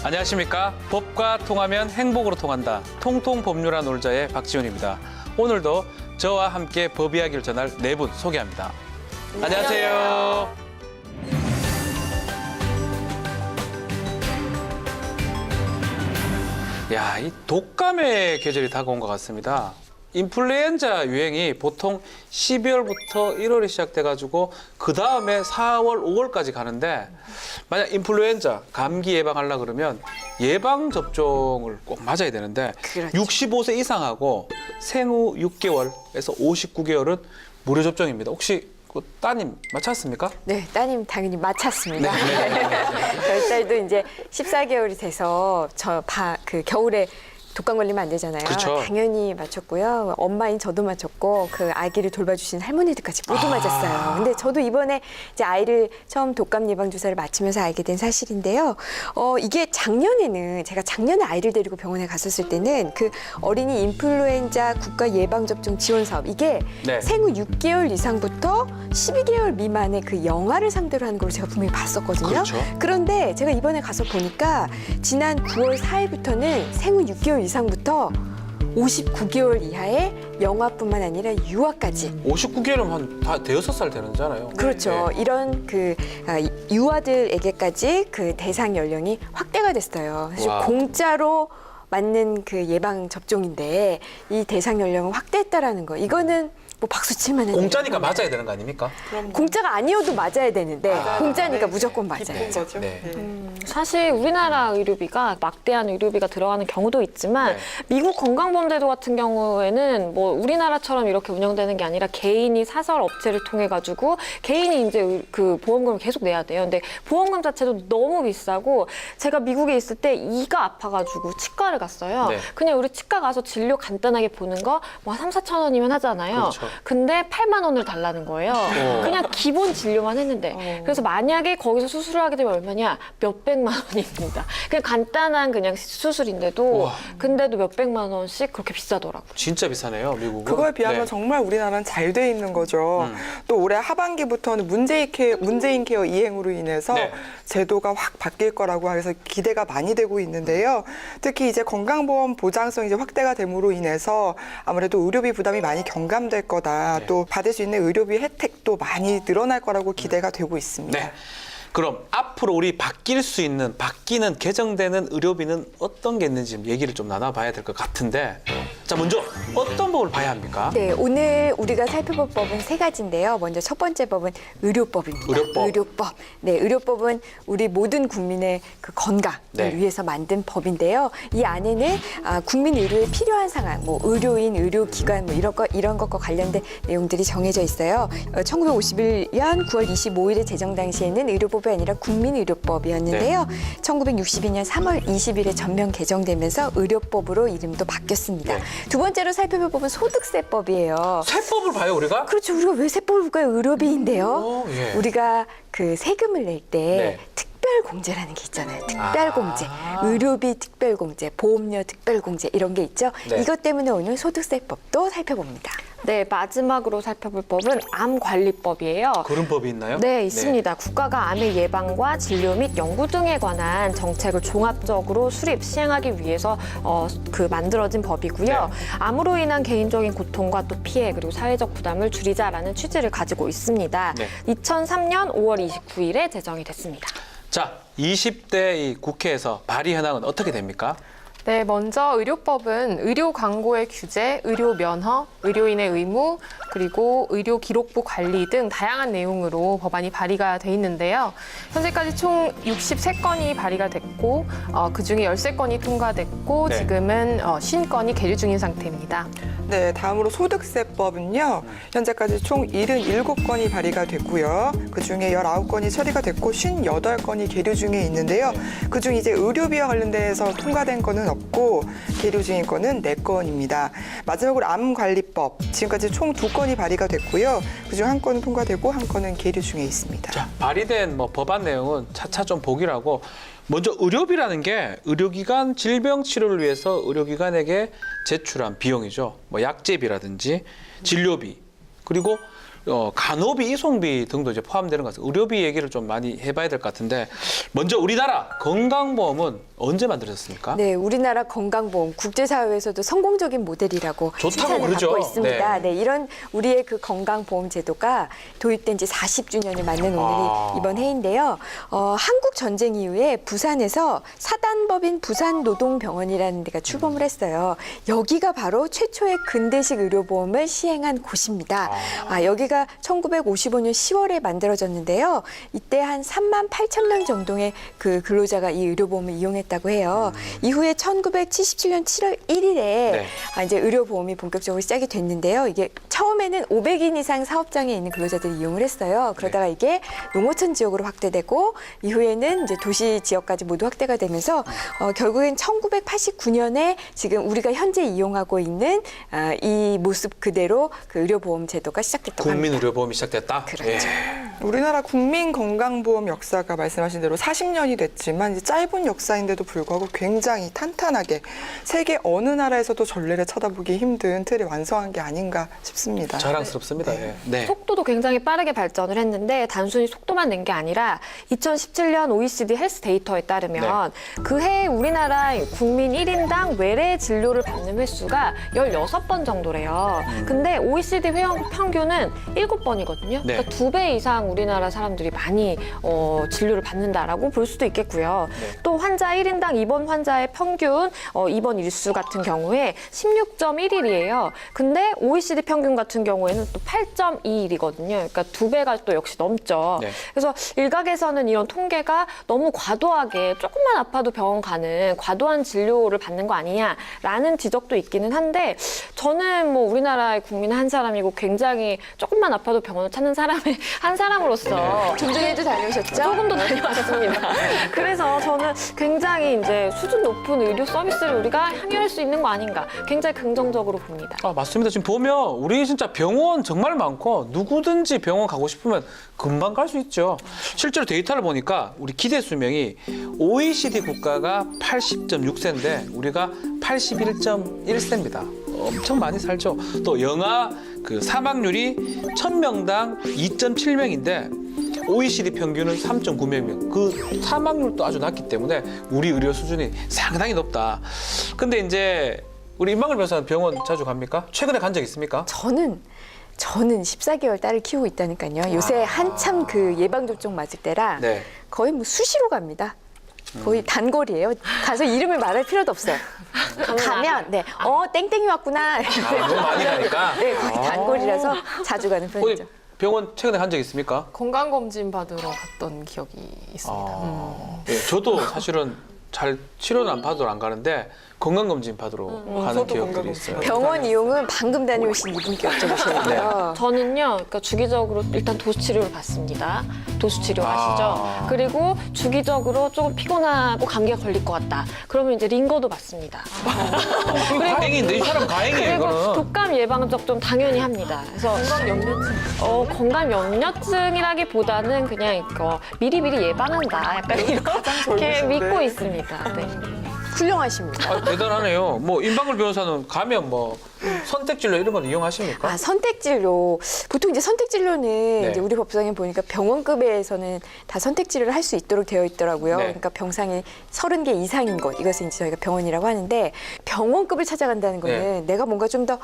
안녕하십니까. 법과 통하면 행복으로 통한다. 통통법률아 놀자의 박지훈입니다. 오늘도 저와 함께 법 이야기를 전할 네 분 소개합니다. 안녕하세요. 야, 이 독감의 계절이 다가온 것 같습니다. 인플루엔자 유행이 보통 12월부터 1월에 시작돼가지고 그 다음에 4월, 5월까지 가는데 만약 인플루엔자, 감기 예방하려고 그러면 예방접종을 꼭 맞아야 되는데 그렇죠. 65세 이상하고 생후 6개월에서 59개월은 무료 접종입니다. 혹시 그 따님 맞췄습니까? 네, 따님 당연히 맞췄습니다. 네. 저희 딸도 이제 14개월이 돼서 그 겨울에 독감 걸리면 안 되잖아요. 그렇죠. 당연히 맞췄고요. 엄마인 저도 맞췄고 그 아기를 돌봐주신 할머니들까지 모두 맞았어요. 근데 저도 이번에 이제 아이를 처음 독감 예방 주사를 맞추면서 알게 된 사실인데요. 이게 작년에는 제가 작년에 아이를 데리고 병원에 갔었을 때는 그 어린이 인플루엔자 국가 예방 접종 지원 사업 이게 네. 생후 6개월 이상부터 12개월 미만의 그 영아를 상대로 하는 걸 제가 분명히 봤었거든요. 그렇죠. 그런데 제가 이번에 가서 보니까 지난 9월 4일부터는 생후 6개월 이상부터 59개월 이하의 영아뿐만 아니라 유아까지 59개월이면 다 대여섯 살 되는잖아요. 그렇죠. 네. 이런 유아들에게까지 그 대상 연령이 확대가 됐어요. 사실 와. 공짜로 맞는 그 예방 접종인데 이 대상 연령을 확대했다라는 거 이거는 뭐 박수 칠 만한 공짜니까 일이에요. 맞아야 되는 거 아닙니까? 공짜가 아니어도 맞아야 되는데 공짜니까 네, 무조건 네. 맞아요. 기본 거죠. 네. 사실 우리나라 의료비가 막대한 의료비가 들어가는 경우도 있지만 네. 미국 건강보험제도 같은 경우에는 뭐 우리나라처럼 이렇게 운영되는 게 아니라 개인이 사설 업체를 통해 가지고 개인이 이제 그 보험금을 계속 내야 돼요. 근데 보험금 자체도 너무 비싸고 제가 미국에 있을 때 이가 아파가지고 치과를 갔어요. 네. 그냥 우리 치과 가서 진료 간단하게 보는 거 뭐 3, 4천 원이면 하잖아요. 그렇죠. 근데 8만 원을 달라는 거예요. 그냥 기본 진료만 했는데. 그래서 만약에 거기서 수술을 하게 되면 얼마냐? 몇백만 원입니다. 그냥 간단한 그냥 수술인데도 우와. 근데도 몇백만 원씩 그렇게 비싸더라고요. 진짜 비싸네요, 미국은. 그거에 비하면 네. 정말 우리나라는 잘 돼 있는 거죠. 또 올해 하반기부터는 문재인 케어 이행으로 인해서 네. 제도가 확 바뀔 거라고 해서 기대가 많이 되고 있는데요. 특히 이제 건강보험 보장성이 이제 확대가 됨으로 인해서 아무래도 의료비 부담이 많이 경감될 거다. 네. 또 받을 수 있는 의료비 혜택도 많이 늘어날 거라고 기대가 되고 있습니다. 네. 그럼 앞으로 우리 바뀌는 개정되는 의료비는 어떤 게 있는지 얘기를 좀 나눠봐야 될 것 같은데 자, 먼저 어떤 법을 봐야 합니까? 네, 오늘 우리가 살펴볼 법은 세 가지인데요. 먼저 첫 번째 법은 의료법입니다. 의료법. 네, 의료법은 우리 모든 국민의 그 건강을 네. 위해서 만든 법인데요. 이 안에는 국민 의료에 필요한 상황, 뭐 의료인, 의료기관 뭐 이런 것과 관련된 내용들이 정해져 있어요. 1951년 9월 25일에 제정 당시에는 의료법이 아니라 국민의료법이었는데요. 1962년 3월 20일에 전면 개정되면서 의료법으로 이름도 바뀌었습니다. 네. 두 번째로 살펴볼 법은 소득세법이에요. 세법을 봐요, 우리가? 그렇죠. 우리가 왜 세법을 볼까요? 의료비인데요. 오, 예. 우리가 그 세금을 낼 때 네. 특별공제라는 게 있잖아요. 특별공제, 의료비 특별공제, 보험료 특별공제 이런 게 있죠. 네. 이것 때문에 오늘 소득세법도 살펴봅니다. 네, 마지막으로 살펴볼 법은 암관리법이에요. 그런 법이 있나요? 네, 있습니다. 국가가 암의 예방과 진료 및 연구 등에 관한 정책을 종합적으로 수립, 시행하기 위해서 만들어진 법이고요. 네. 암으로 인한 개인적인 고통과 또 피해 그리고 사회적 부담을 줄이자라는 취지를 가지고 있습니다. 네. 2003년 5월 29일에 제정이 됐습니다. 자, 20대 이 국회에서 발의 현황은 어떻게 됩니까? 네, 먼저 의료법은 의료 광고의 규제, 의료 면허, 의료인의 의무, 그리고 의료 기록부 관리 등 다양한 내용으로 법안이 발의가 돼 있는데요. 현재까지 총 63건이 발의가 됐고 그중에 13건이 통과됐고 네. 지금은 50건이 계류 중인 상태입니다. 네, 다음으로 소득세법은요. 현재까지 총 77건이 발의가 됐고요. 그중에 19건이 처리가 됐고 58건이 계류 중에 있는데요. 그중 이제 의료비와 관련돼서 통과된 건은 없고 계류 중인 건은 4건입니다. 마지막으로 암관리법. 지금까지 총 2건이 발의가 됐고요. 그중 1건은 통과되고 1건은 계류 중에 있습니다. 자, 발의된 법안 내용은 차차 좀 보기로 하고 먼저 의료비라는 게 의료기관 질병 치료를 위해서 의료기관에게 제출한 비용이죠. 뭐 약제비라든지 진료비 그리고 간호비, 이송비 등도 이제 포함되는 것 같아요. 의료비 얘기를 좀 많이 해봐야 될 것 같은데 먼저 우리나라 건강보험은 언제 만들어졌습니까? 네, 우리나라 건강보험 국제사회에서도 성공적인 모델이라고 좋다고 칭찬을 그러죠. 받고 있습니다. 네. 네, 이런 우리의 그 건강보험 제도가 도입된 지 40주년을 맞는 오늘이 이번 해인데요. 한국 전쟁 이후에 부산에서 사단법인 부산노동병원이라는 데가 출범을 했어요. 여기가 바로 최초의 근대식 의료보험을 시행한 곳입니다. 여기가 1955년 10월에 만들어졌는데요. 이때 한 3만 8천 명 정도의 그 근로자가 이 의료보험을 이용했다고 해요. 이후에 1977년 7월 1일에 네. 이제 의료보험이 본격적으로 시작이 됐는데요. 이게 처음에는 500인 이상 사업장에 있는 근로자들이 이용을 했어요. 그러다가 이게 농어촌 지역으로 확대되고 이후에는 이제 도시 지역까지 모두 확대가 되면서 결국엔 1989년에 지금 우리가 현재 이용하고 있는 이 모습 그대로 그 의료보험 제도가 시작됐다고 합니다. 국민의료보험이 시작됐다? 그렇죠. 예. 우리나라 국민건강보험 역사가 말씀하신 대로 40년이 됐지만 이제 짧은 역사인데도 불구하고 굉장히 탄탄하게 세계 어느 나라에서도 전례를 찾아보기 힘든 틀을 완성한 게 아닌가 싶습니다. 자랑스럽습니다. 예. 네. 속도도 굉장히 빠르게 발전을 했는데 단순히 속도만 낸 게 아니라 2017년 OECD 헬스 데이터에 따르면 그해 우리나라 국민 1인당 외래 진료를 받는 횟수가 16번 정도래요. 근데 OECD 회원 평균은 7번이거든요. 네. 그러니까 2배 이상 우리나라 사람들이 많이 진료를 받는다라고 볼 수도 있겠고요. 네. 또 환자 1인당 입원 환자의 평균 입원 일수 같은 경우에 16.1일이에요. 근데 OECD 평균 같은 경우에는 또 8.2일이거든요. 그러니까 2배가 또 역시 넘죠. 네. 그래서 일각에서는 이런 통계가 너무 과도하게 조금만 아파도 병원 가는 과도한 진료를 받는 거 아니냐라는 지적도 있기는 한데 저는 뭐 우리나라의 국민 한 사람이고 굉장히 조금만 아파도 병원을 찾는 사람의 한 사람으로서 중증에도 다녀오셨죠? 조금 더 다녀왔습니다. 그래서 저는 굉장히 이제 수준 높은 의료 서비스를 우리가 향유할 수 있는 거 아닌가 굉장히 긍정적으로 봅니다. 맞습니다. 지금 보면 우리 진짜 병원 정말 많고 누구든지 병원 가고 싶으면 금방 갈 수 있죠. 실제로 데이터를 보니까 우리 기대 수명이 OECD 국가가 80.6세인데 우리가 81.1세입니다. 엄청 많이 살죠. 또 영아 그 사망률이 1000명당 2.7명인데 OECD 평균은 3.9명. 그 사망률도 아주 낮기 때문에 우리 의료 수준이 상당히 높다. 근데 이제 우리 임방글 변호사는 병원 자주 갑니까? 최근에 간 적 있습니까? 저는 14개월 딸을 키우고 있다니까요. 요새 한참 그 예방접종 맞을 때라 네. 거의 뭐 수시로 갑니다. 거의 단거리예요. 가서 이름을 말할 필요도 없어요. 가면 땡땡이 왔구나. 너무 많이 가니까. 네, 거의 단거리라서 자주 가는 편이죠. 어디 병원 최근에 간 적 있습니까? 건강검진 받으러 갔던 기억이 있습니다. 예, 저도 사실은 잘 치료는 안 받으러 안 가는데 건강검진 받으러 가는 저도 기억들이 건강검진 있어요. 병원 이용은 방금 다녀오신 이분께 여쭤보셔야 돼요. 저는요, 그러니까 주기적으로 일단 도수 치료를 받습니다. 도수 치료 아시죠? 그리고 주기적으로 조금 피곤하고 감기가 걸릴 것 같다. 그러면 이제 링거도 받습니다. 이거 가행인데 이 사람 가행이에요 그리고 이거는. 독감 예방 접종 당연히 합니다. 그래서 건강 염려증. 건강 염려증이라기보다는 그냥 이거 미리미리 예방한다. 약간 이렇게 믿고 있습니다. 네. 훌륭하십니다. 대단하네요. 뭐 임방글 변호사는 가면 뭐 선택진료 이런 건 이용하십니까? 선택진료. 보통 이제 선택진료는 네. 이제 우리 법상에 보니까 병원급에서는 다 선택진료를 할 수 있도록 되어 있더라고요. 네. 그러니까 병상이 30개 이상인 것. 이것을 이제 저희가 병원이라고 하는데 병원급을 찾아간다는 거는 내가 뭔가 좀 더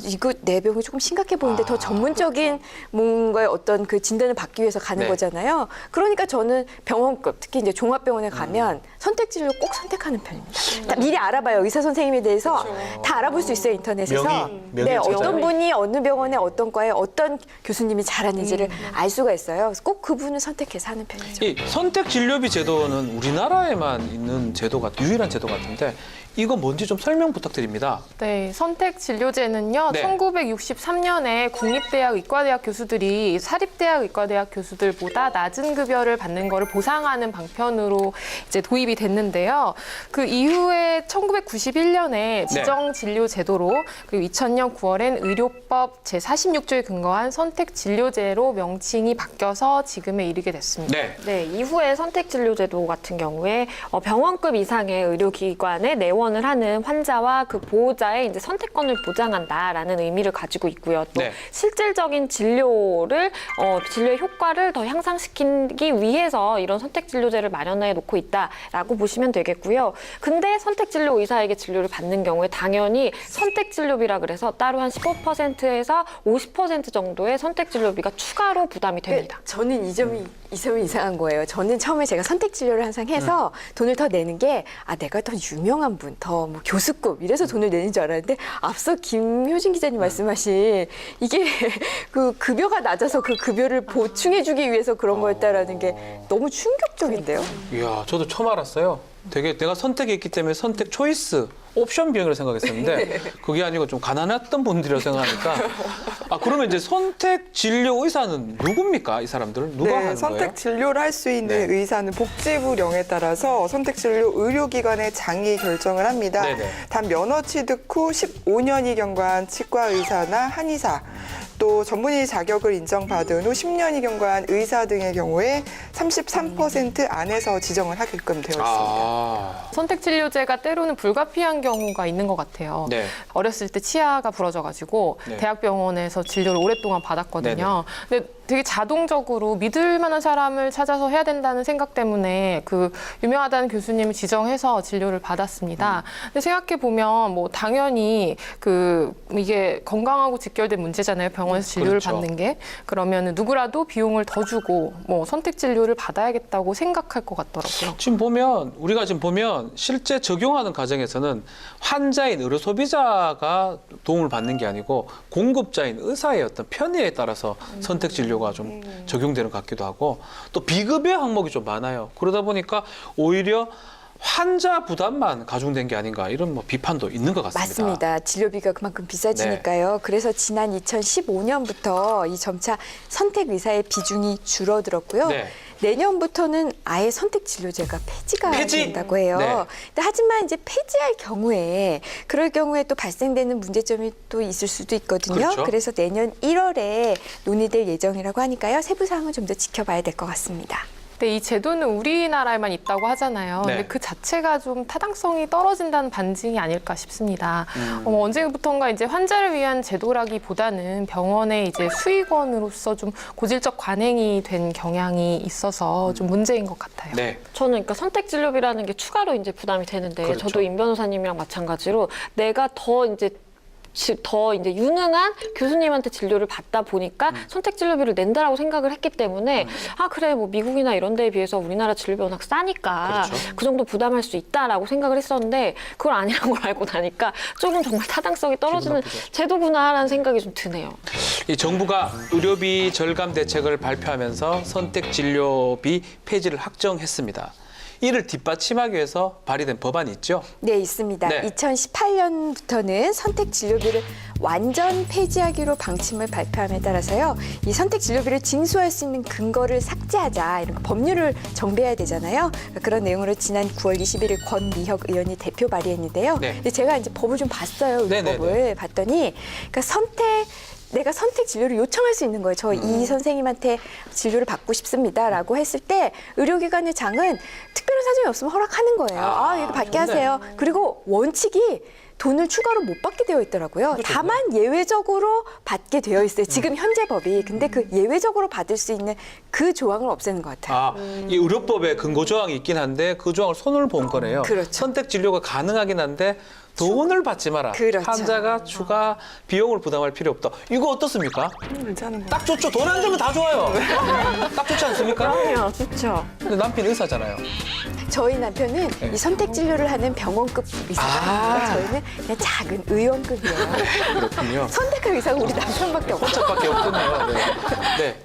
이거 내 병이 조금 심각해 보이는데 더 전문적인 뭔가의 어떤 그 진단을 받기 위해서 가는 네. 거잖아요. 그러니까 저는 병원급, 특히 이제 종합병원에 가면 선택진료를 꼭 선택하는 편입니다. 다 미리 알아봐요. 의사 선생님에 대해서 다 알아볼 수 있어요, 인터넷에서. 명의 네, 찾아요. 어떤 분이 어느 병원에 어떤 과에 어떤 교수님이 잘하는지를 알 수가 있어요. 그래서 꼭 그분을 선택해서 하는 편이죠. 이 선택진료비 제도는 우리나라에만 있는 유일한 제도 같은데 이거 뭔지 좀 설명 부탁드립니다. 네, 선택진료제는요. 네. 1963년에 국립대학 의과대학 교수들이 사립대학 의과대학 교수들보다 낮은 급여를 받는 거를 보상하는 방편으로 이제 도입이 됐는데요. 그 이후에 1991년에 지정진료제도로 그리고 2000년 9월엔 의료법 제46조에 근거한 선택진료제로 명칭이 바뀌어서 지금에 이르게 됐습니다. 네. 네, 이후에 선택진료제도 같은 경우에 병원급 이상의 의료기관의 내원 지원을 하는 환자와 그 보호자의 이제 선택권을 보장한다라는 의미를 가지고 있고요. 또 네. 실질적인 진료의 효과를 더 향상시키기 위해서 이런 선택진료제를 마련해 놓고 있다라고 보시면 되겠고요. 근데 선택진료 의사에게 진료를 받는 경우에 당연히 선택진료비라 그래서 따로 한 15%에서 50% 정도의 선택진료비가 추가로 부담이 됩니다. 저는 이 점이 이상한 거예요. 저는 처음에 제가 선택 진료를 항상 해서 돈을 더 내는 게 내가 더 유명한 분, 더 뭐 교수급 이래서 돈을 내는 줄 알았는데 앞서 김효진 기자님 말씀하신 이게 그 급여가 낮아서 그 급여를 보충해주기 위해서 그런 거였다라는 게 너무 충격적인데요. 이야, 저도 처음 알았어요. 되게 내가 선택이 있기 때문에 선택 초이스 옵션 비용이라고 생각했었는데 그게 아니고 좀 가난했던 분들이라고 생각하니까 그러면 이제 선택 진료 의사는 누굽니까? 이 사람들 누가 하는 거예요? 선택 진료를 할 수 있는 네. 의사는 복지부령에 따라서 선택 진료 의료기관의 장이 결정을 합니다. 네네. 단 면허 취득 후 15년이 경과한 치과 의사나 한의사 또 전문의 자격을 인정받은 후 10년이 경과한 의사 등의 경우에 33% 안에서 지정을 하게끔 되어 있습니다. 선택 진료제가 때로는 불가피한 경우가 있는 것 같아요. 네. 어렸을 때 치아가 부러져가지고 네. 대학병원에서 진료를 오랫동안 받았거든요. 근데 되게 자동적으로 믿을 만한 사람을 찾아서 해야 된다는 생각 때문에 그 유명하다는 교수님을 지정해서 진료를 받았습니다. 근데 생각해 보면 뭐 당연히 이게 건강하고 직결된 문제잖아요. 병원에서 진료를 그렇죠. 받는 게. 그러면 누구라도 비용을 더 주고 뭐 선택 진료를 받아야겠다고 생각할 것 같더라고요. 우리가 지금 보면 실제 적용하는 과정에서는 환자인 의료 소비자가 도움을 받는 게 아니고 공급자인 의사의 어떤 편의에 따라서 선택 진료가 좀 적용되는 것 같기도 하고 또 비급여 항목이 좀 많아요. 그러다 보니까 오히려 환자 부담만 가중된 게 아닌가 이런 비판도 있는 것 같습니다. 맞습니다. 진료비가 그만큼 비싸지니까요. 그래서 지난 2015년부터 이 점차 선택 의사의 비중이 줄어들었고요. 네. 내년부터는 아예 선택 진료제가 폐지가 된다고 해요. 네. 근데 하지만 이제 폐지할 경우에 그럴 경우에 또 발생되는 문제점이 또 있을 수도 있거든요. 그렇죠. 그래서 내년 1월에 논의될 예정이라고 하니까요. 세부 사항은 좀 더 지켜봐야 될 것 같습니다. 근데 이 제도는 우리나라에만 있다고 하잖아요. 네. 근데 그 자체가 좀 타당성이 떨어진다는 반증이 아닐까 싶습니다. 언제부턴가 이제 환자를 위한 제도라기보다는 병원의 이제 수익원으로서 좀 고질적 관행이 된 경향이 있어서 좀 문제인 것 같아요. 네. 저는 그러니까 선택 진료비라는 게 추가로 이제 부담이 되는데 그렇죠. 저도 임 변호사님이랑 마찬가지로 내가 더 이제 유능한 교수님한테 진료를 받다 보니까 선택 진료비를 낸다라고 생각을 했기 때문에 그래 뭐 미국이나 이런 데에 비해서 우리나라 진료비 워낙 싸니까 그렇죠. 그 정도 부담할 수 있다라고 생각을 했었는데 그걸 아니란 걸 알고 나니까 조금 정말 타당성이 떨어지는 기분 나쁘죠. 제도구나라는 생각이 좀 드네요. 이 정부가 의료비 절감 대책을 발표하면서 선택 진료비 폐지를 확정했습니다. 이를 뒷받침하기 위해서 발의된 법안이 있죠? 네, 있습니다. 네. 2018년부터는 선택 진료비를 완전 폐지하기로 방침을 발표함에 따라서요. 이 선택 진료비를 징수할 수 있는 근거를 삭제하자 이런 법률을 정비해야 되잖아요. 그런 내용으로 지난 9월 21일 권미혁 의원이 대표 발의했는데요. 네. 근데 제가 이제 법을 좀 봤어요. 이 네네네. 법을 봤더니 그러니까 내가 선택 진료를 요청할 수 있는 거예요. 저 이 선생님한테 진료를 받고 싶습니다라고 했을 때 의료기관의 장은 특별한 사정이 없으면 허락하는 거예요. 이거 받게 하세요. 그리고 원칙이 돈을 추가로 못 받게 되어 있더라고요. 다만 예외적으로 받게 되어 있어요. 지금 현재 법이. 근데 그 예외적으로 받을 수 있는 그 조항을 없애는 것 같아요. 이 의료법에 근거 조항이 있긴 한데 그 조항을 손을 본 거네요. 그렇죠. 선택 진료가 가능하긴 한데 돈을 받지 마라. 그렇죠. 환자가 추가 비용을 부담할 필요 없다. 이거 어떻습니까? 괜찮은 거. 딱 좋죠. 돈 안 주면 다 좋아요. 딱 좋지 않습니까? 그럼요, 좋죠. 근데 남편이 의사잖아요. 저희 남편은 네. 이 선택 진료를 하는 병원급 의사가 저희는 그냥 작은 의원급이에요. 그렇군요. 선택할 의사가 우리 남편밖에 없어요. 혼자밖에 없겠네요. 네. 네.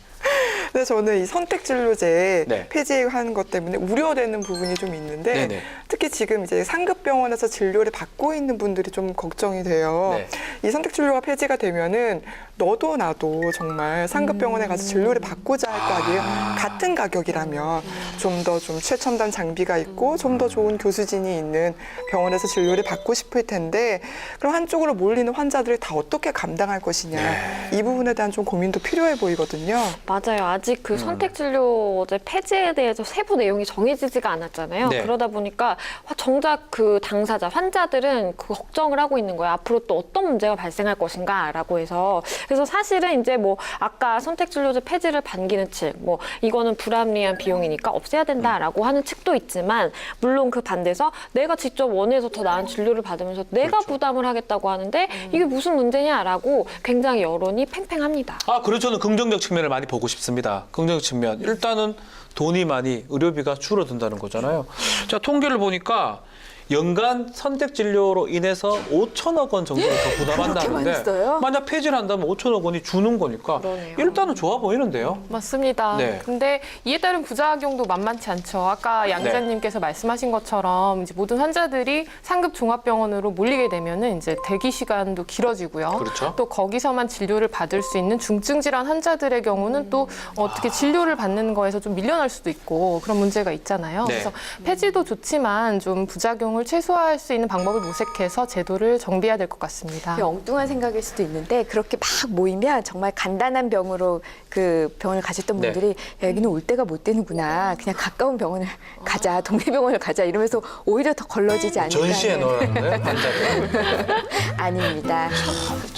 근데 저는 이 선택 진료제 네. 폐지하는 것 때문에 우려되는 부분이 좀 있는데 네네. 특히 지금 이제 상급 병원에서 진료를 받고 있는 분들이 좀 걱정이 돼요. 네. 이 선택 진료가 폐지가 되면은 너도 나도 정말 상급 병원에 가서 진료를 받고자 할 거 아니에요. 같은 가격이라면 좀 더 좀 최첨단 장비가 있고 좀 더 좋은 교수진이 있는 병원에서 진료를 받고 싶을 텐데 그럼 한쪽으로 몰리는 환자들을 다 어떻게 감당할 것이냐. 이 부분에 대한 좀 고민도 필요해 보이거든요. 맞아요. 아직 그 선택진료제 폐지에 대해서 세부 내용이 정해지지가 않았잖아요. 네. 그러다 보니까 정작 그 당사자, 환자들은 그 걱정을 하고 있는 거예요. 앞으로 또 어떤 문제가 발생할 것인가라고 해서. 그래서 사실은 이제 뭐 아까 선택진료제 폐지를 반기는 측, 뭐 이거는 불합리한 비용이니까 없애야 된다라고 하는 측도 있지만 물론 그 반대에서 내가 직접 원해서 더 나은 진료를 받으면서 내가 부담을 하겠다고 하는데 이게 무슨 문제냐라고 굉장히 여론이 팽팽합니다. 그래서 저는 긍정적 측면을 많이 보고 싶습니다. 긍정적 측면. 일단은 돈이 많이 의료비가 줄어든다는 거잖아요. 자, 통계를 보니까 연간 선택 진료로 인해서 5천억 원 정도를 더 그렇게 부담한다는데 많이 써요? 만약 폐지를 한다면 5천억 원이 주는 거니까 그러네요. 일단은 좋아 보이는데요. 맞습니다. 네. 근데 이에 따른 부작용도 만만치 않죠. 아까 양 기자님께서 말씀하신 것처럼 이제 모든 환자들이 상급 종합병원으로 몰리게 되면은 이제 대기 시간도 길어지고요. 그렇죠. 또 거기서만 진료를 받을 수 있는 중증 질환 환자들의 경우는 또 어떻게 진료를 받는 거에서 좀 밀려날 수도 있고 그런 문제가 있잖아요. 네. 그래서 폐지도 좋지만 좀 부작용을 최소화할 수 있는 방법을 모색해서 제도를 정비해야 될 것 같습니다. 엉뚱한 생각일 수도 있는데 그렇게 막 모이면 정말 간단한 병으로 그 병원을 가셨던 네. 분들이 야, 여기는 올 때가 못 되는구나. 그냥 가까운 병원을 가자. 동네 병원을 가자. 이러면서 오히려 더 걸러지지 않을까. 전시에 하는. 넣으라는 거예요, 환자들. 아닙니다.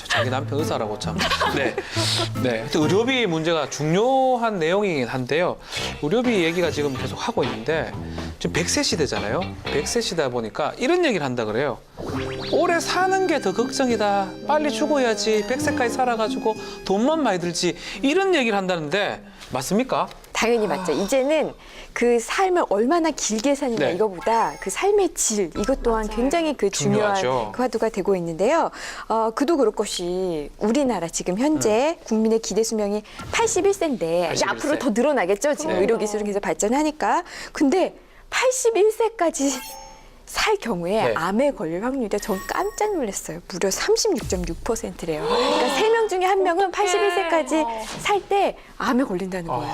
자기 남편 의사라고 참. 네. 네. 하여튼 의료비 문제가 중요한 내용이긴 한데요. 의료비 얘기가 지금 계속 하고 있는데 지금 100세 시대잖아요. 100세 시대다 보니까 이런 얘기를 한다 그래요. 오래 사는 게 더 걱정이다. 빨리 죽어야지. 100세까지 살아가지고 돈만 많이 들지. 이런 얘기를 한다는데 맞습니까? 당연히 맞죠. 이제는 그 삶을 얼마나 길게 사느냐 네. 이거보다 그 삶의 질 이것 또한 굉장히 그 중요한 중요하죠. 그 화두가 되고 있는데요. 그도 그럴 것이 우리나라 지금 현재 국민의 기대 수명이 81세인데 81세. 앞으로 더 늘어나겠죠. 지금 네. 의료 기술은 계속 발전하니까. 근데 81세까지 살 경우에 네. 암에 걸릴 확률이 전 깜짝 놀랐어요. 무려 36.6%래요. 그러니까 3명 중에 1명은 81세까지 살 때 암에 걸린다는 거예요.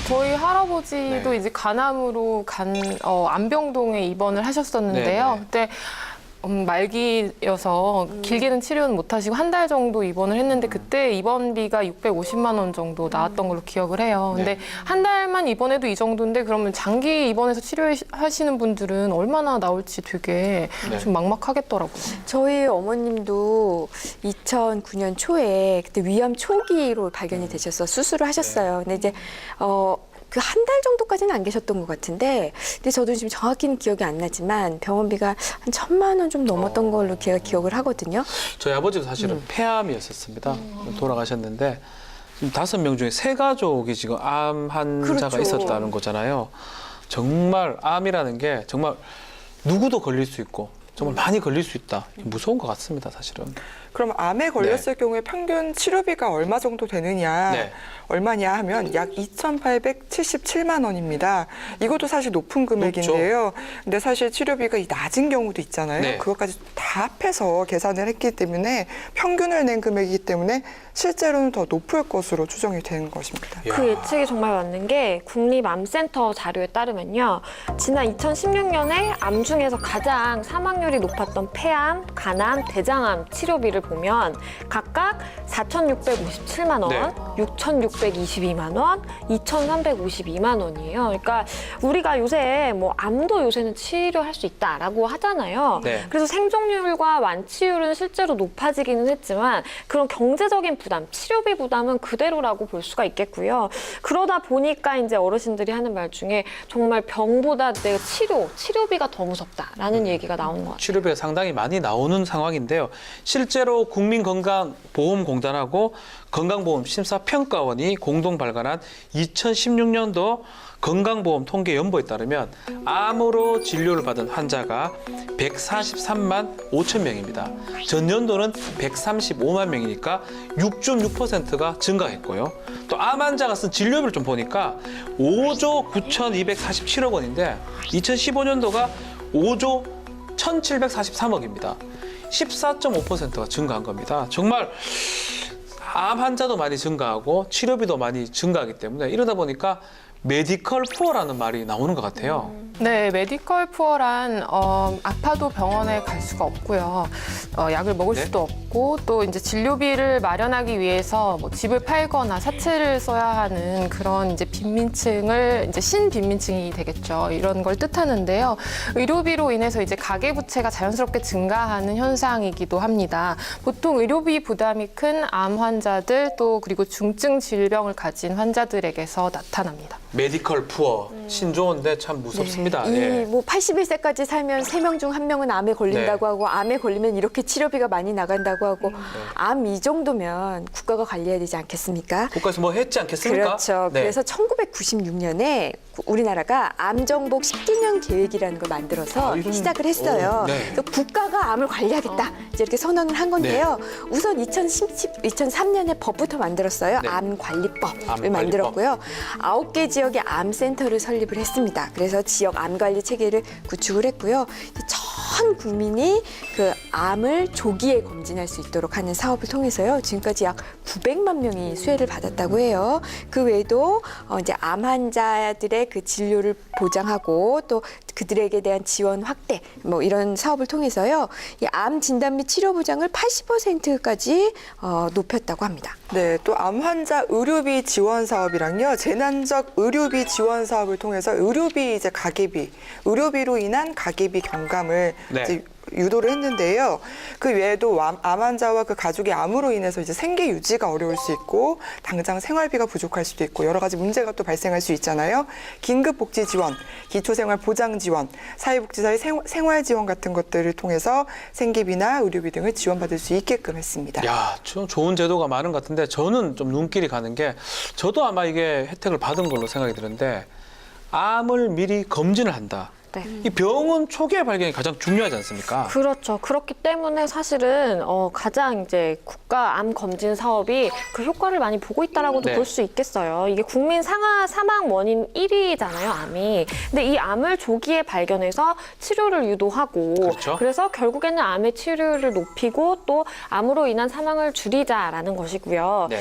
저희 할아버지도 네. 이제 간암으로 안병동에 입원을 하셨었는데요. 네, 네. 그때 말기여서 길게는 치료는 못 하시고 한 달 정도 입원을 했는데 그때 입원비가 650만 원 정도 나왔던 걸로 기억을 해요. 근데 한 달만 입원해도 이 정도인데 그러면 장기 입원해서 치료하시는 분들은 얼마나 나올지 되게 네. 좀 막막하겠더라고요. 저희 어머님도 2009년 초에 그때 위암 초기로 발견이 되셔서 수술을 하셨어요. 근데 이제 그 한 달 정도까지는 안 계셨던 것 같은데, 근데 저도 지금 정확히는 기억이 안 나지만 병원비가 한 1,000만 원 좀 넘었던 걸로 제가 기억을 하거든요. 저희 아버지도 사실은 폐암이었었습니다. 돌아가셨는데 지금 5명 중에 3가족이 지금 암 환자가 그렇죠. 있었다는 거잖아요. 정말 암이라는 게 정말 누구도 걸릴 수 있고 정말 많이 걸릴 수 있다. 무서운 것 같습니다, 사실은. 그럼 암에 걸렸을 경우에 평균 치료비가 얼마 정도 되느냐, 네. 얼마냐 하면 약 2,877만 원입니다. 이것도 사실 높은 금액인데요. 근데 사실 치료비가 이 낮은 경우도 있잖아요. 네. 그것까지 다 합해서 계산을 했기 때문에 평균을 낸 금액이기 때문에 실제로는 더 높을 것으로 추정이 되는 것입니다. 그 예측이 정말 맞는 게 국립암센터 자료에 따르면요. 지난 2016년에 암 중에서 가장 사망률이 높았던 폐암, 간암, 대장암 치료비를 보면 각각 4,657만 원, 네. 6,622만 원, 2,352만 원이에요. 그러니까 우리가 요새 뭐 암도 요새는 치료할 수 있다라고 하잖아요. 네. 그래서 생존율과 완치율은 실제로 높아지기는 했지만 그런 경제적인 부담, 치료비 부담은 그대로라고 볼 수가 있겠고요. 그러다 보니까 이제 어르신들이 하는 말 중에 정말 병보다 내가 치료비가 더 무섭다라는 얘기가 나오는 것 같아요. 치료비가 상당히 많이 나오는 상황인데요. 실제로 실제로 국민건강보험공단하고 건강보험심사평가원이 공동 발간한 2016년도 건강보험 통계 연보에 따르면 암으로 진료를 받은 환자가 143만 5천 명입니다. 전년도는 135만 명이니까 6.6%가 증가했고요. 또 암 환자가 쓴 진료비를 좀 보니까 5조 9,247억 원인데 2015년도가 5조 1,743억입니다. 14.5%가 증가한 겁니다. 정말 암 환자도 많이 증가하고 치료비도 많이 증가하기 때문에 이러다 보니까 메디컬 푸어라는 말이 나오는 것 같아요. 네, 메디컬 푸어란 아파도 병원에 갈 수가 없고요. 약을 먹을 네? 수도 없고 또 이제 진료비를 마련하기 위해서 뭐 집을 팔거나 사채를 써야 하는 그런 이제 빈민층을 이제 신빈민층이 되겠죠. 이런 걸 뜻하는데요. 의료비로 인해서 이제 가계부채가 자연스럽게 증가하는 현상이기도 합니다. 보통 의료비 부담이 큰 암 환자들 또 그리고 중증 질병을 가진 환자들에게서 나타납니다. 메디컬 푸어, 신조어인데 참 무섭습니다. 예. 이뭐 81세까지 살면 3명 중 1명은 암에 걸린다고 네. 하고 암에 걸리면 이렇게 치료비가 많이 나간다고 하고 암 이 정도면 국가가 관리해야 되지 않겠습니까? 국가에서 뭐 했지 않겠습니까? 그렇죠. 네. 그래서 1996년에 우리나라가 암정복 10기년 계획이라는 걸 만들어서 시작을 했어요. 오, 네. 그래서 국가가 암을 관리하겠다 이제 이렇게 선언을 한 건데요. 우선 2003년에 법부터 만들었어요. 네. 암관리법을 암관리법. 만들었고요. 9개 지역에 암센터를 설립을 했습니다. 그래서 지역 암관리 체계를 구축을 했고요. 전 국민이 그 암을 조기에 검진할 수 있도록 하는 사업을 통해서요. 지금까지 약 900만 명이 수혜를 받았다고 해요. 그 외에도 이제 암 환자들의 그 진료를 보장하고 또 그들에게 대한 지원 확대 뭐 이런 사업을 통해서요. 이 암 진단 및 치료 보장을 80%까지 높였다고 합니다. 네, 또 암 환자 의료비 지원 사업이랑요, 재난적 의료비 지원 사업을 통해서 의료비 이제 가계비, 의료비로 인한 가계비 경감을 네. 이제 유도를 했는데요. 그 외에도 암 환자와 그 가족이 암으로 인해서 이제 생계 유지가 어려울 수 있고 당장 생활비가 부족할 수도 있고 여러 가지 문제가 또 발생할 수 있잖아요. 긴급복지 지원, 기초생활 보장 지원, 사회복지사의 생활 지원 같은 것들을 통해서 생계비나 의료비 등을 지원받을 수 있게끔 했습니다. 야, 좀 좋은 제도가 많은 것 같은데 저는 좀 눈길이 가는 게 저도 아마 이게 혜택을 받은 걸로 생각이 드는데 암을 미리 검진을 한다. 네. 이 병원 초기의 발견이 가장 중요하지 않습니까? 그렇죠. 그렇기 때문에 사실은 가장 이제 국가 암 검진 사업이 그 효과를 많이 보고 있다라고도 네. 볼 수 있겠어요. 이게 국민 사망 원인 1위잖아요, 암이. 근데 이 암을 조기에 발견해서 치료를 유도하고 그렇죠. 그래서 결국에는 암의 치료를 높이고 또 암으로 인한 사망을 줄이자라는 것이고요. 네.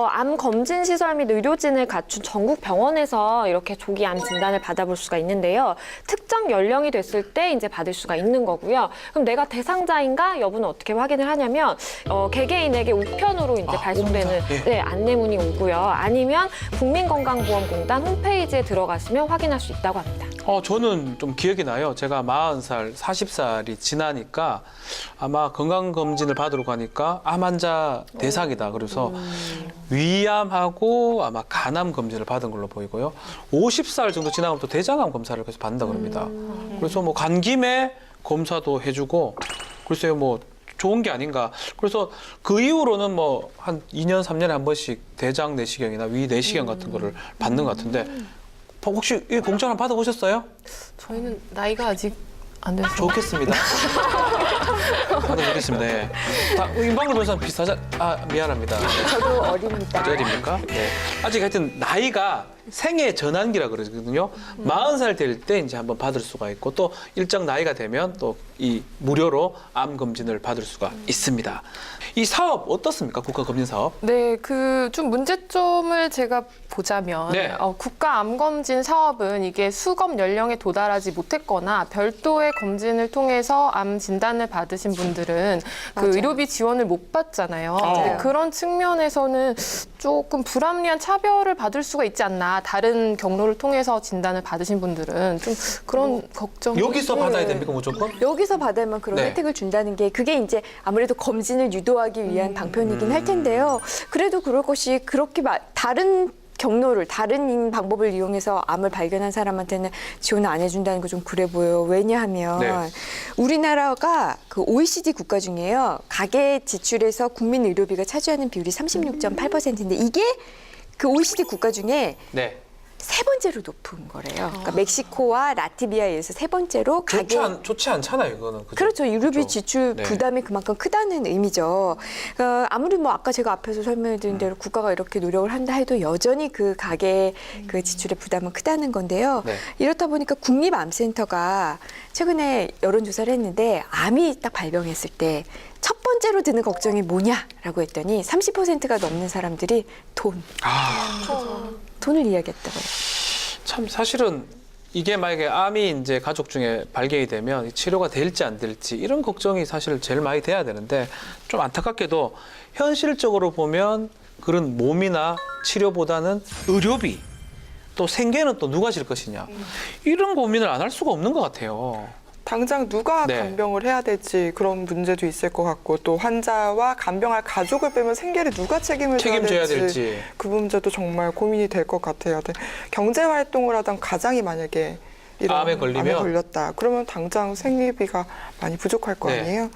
암 검진 시설 및 의료진을 갖춘 전국 병원에서 이렇게 조기 암 진단을 받아볼 수가 있는데요. 특정 연령이 됐을 때 이제 받을 수가 있는 거고요. 그럼 내가 대상자인가 여부는 어떻게 확인을 하냐면 개개인에게 우편으로 이제 발송되는 옵니다. 예. 네, 안내문이 오고요. 아니면 국민건강보험공단 홈페이지에 들어가시면 확인할 수 있다고 합니다. 저는 좀 기억이 나요. 제가 40살, 40살이 지나니까 아마 건강검진을 받으러 가니까 암 환자 대상이다. 그래서 위암하고 아마 간암 검진을 받은 걸로 보이고요. 50살 정도 지나면 또 대장암 검사를 계속 받는다 그럽니다. 그래서 뭐 간 김에 검사도 해주고 글쎄요 뭐 좋은 게 아닌가. 그래서 그 이후로는 뭐 한 2년, 3년에 한 번씩 대장 내시경이나 위 내시경 같은 거를 받는 것 같은데 혹시 이 공짜 하나 받아보셨어요? 저희는 나이가 아직 안 돼서. 좋겠습니다. 받아보겠습니다. 네. 임방글 변호사 비슷하자. 미안합니다. 네. 저도 어립니다. 어디입니까? 네. 아직 하여튼 나이가 생애 전환기라 그러거든요. 40살 될 때 이제 한번 받을 수가 있고 또 일정 나이가 되면 또 이 무료로 암 검진을 받을 수가 있습니다. 이 사업 어떻습니까? 국가 검진 사업? 네, 그 좀 문제점을 제가 보자면 네. 국가 암검진 사업은 이게 수검 연령에 도달하지 못했거나 별도의 검진을 통해서 암 진단을 받으신 분들은 그 맞아요. 의료비 지원을 못 받잖아요. 네. 근데 그런 측면에서는 조금 불합리한 차별을 받을 수가 있지 않나. 다른 경로를 통해서 진단을 받으신 분들은 좀 그런 걱정이 여기서 받아야 됩니까 무조건? 여기서 받으면 그런 네. 혜택을 준다는 게 그게 이제 아무래도 검진을 유도하기 위한 방편이긴 할 텐데요. 그래도 그럴 것이 그렇게 다른 경로를 다른 방법을 이용해서 암을 발견한 사람한테는 지원을 안 해준다는 거 좀 그래 보여요. 왜냐하면 네. 우리나라가 그 OECD 국가 중에요. 가계 지출에서 국민 의료비가 차지하는 비율이 36.8%인데 이게 그 OECD 국가 중에 네. 세 번째로 높은 거래요. 그러니까 멕시코와 라트비아에 의해서 세 번째로 가계 좋지 않잖아요, 이거는. 그죠? 그렇죠. 의료비 그렇죠. 지출 네. 부담이 그만큼 크다는 의미죠. 아무리 뭐 아까 제가 앞에서 설명드린 대로 국가가 이렇게 노력을 한다 해도 여전히 그 가계 그 지출의 부담은 크다는 건데요. 네. 이렇다 보니까 국립암센터가 최근에 여론조사를 했는데 암이 딱 발병했을 때 첫 번째로 드는 걱정이 뭐냐라고 했더니 30%가 넘는 사람들이 돈을 이야기했다고요. 참 사실은 이게 만약에 암이 이제 가족 중에 발견이 되면 치료가 될지 안 될지 이런 걱정이 사실 제일 많이 돼야 되는데 좀 안타깝게도 현실적으로 보면 그런 몸이나 치료보다는 의료비 또 생계는 또 누가 질 것이냐 이런 고민을 안 할 수가 없는 것 같아요. 당장 누가 네. 간병을 해야 될지 그런 문제도 있을 것 같고 또 환자와 간병할 가족을 빼면 생계를 누가 책임져야 될지. 그 문제도 정말 고민이 될 것 같아요. 경제 활동을 하던 가장이 만약에 이런 암에 걸리면? 걸렸다. 그러면 당장 생리비가 많이 부족할 거 네. 아니에요.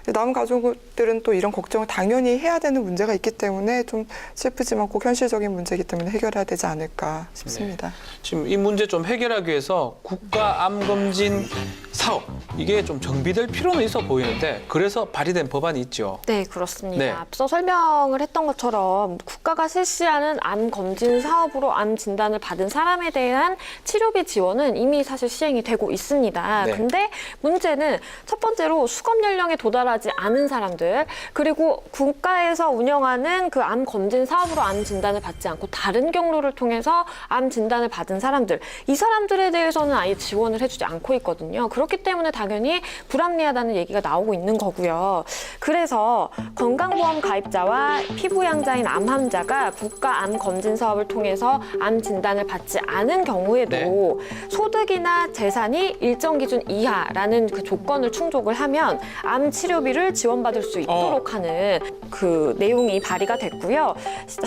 남은 가족들은 또 이런 걱정을 당연히 해야 되는 문제가 있기 때문에 좀 슬프지만 꼭 현실적인 문제이기 때문에 해결해야 되지 않을까 싶습니다. 지금 이 문제 좀 해결하기 위해서 국가 암검진 사업 이게 좀 정비될 필요는 있어 보이는데 그래서 발의된 법안이 있죠. 네, 그렇습니다. 네. 앞서 설명을 했던 것처럼 국가가 실시하는 암 검진 사업으로 암 진단을 받은 사람에 대한 치료비 지원은 이미 사실 시행이 되고 있습니다. 네. 근데 문제는 첫 번째로 수검 연령에 도달하지 않은 사람들, 그리고 국가에서 운영하는 그 암 검진 사업으로 암 진단을 받지 않고 다른 경로를 통해서 암 진단을 받은 사람들, 이 사람들에 대해서는 아예 지원을 해주지 않고 있거든요. 그렇기 때문에 당연히 불합리하다는 얘기가 나오고 있는 거고요. 그래서 건강보험 가입자와 피부양자인 암 환자가 국가 암 검진 사업을 통해서 암 진단을 받지 않은 경우에도 소득이나 재산이 일정 기준 이하라는 그 조건을 충족을 하면 암 치료비를 지원받을 수 있도록 하는 그 내용이 발의가 됐고요.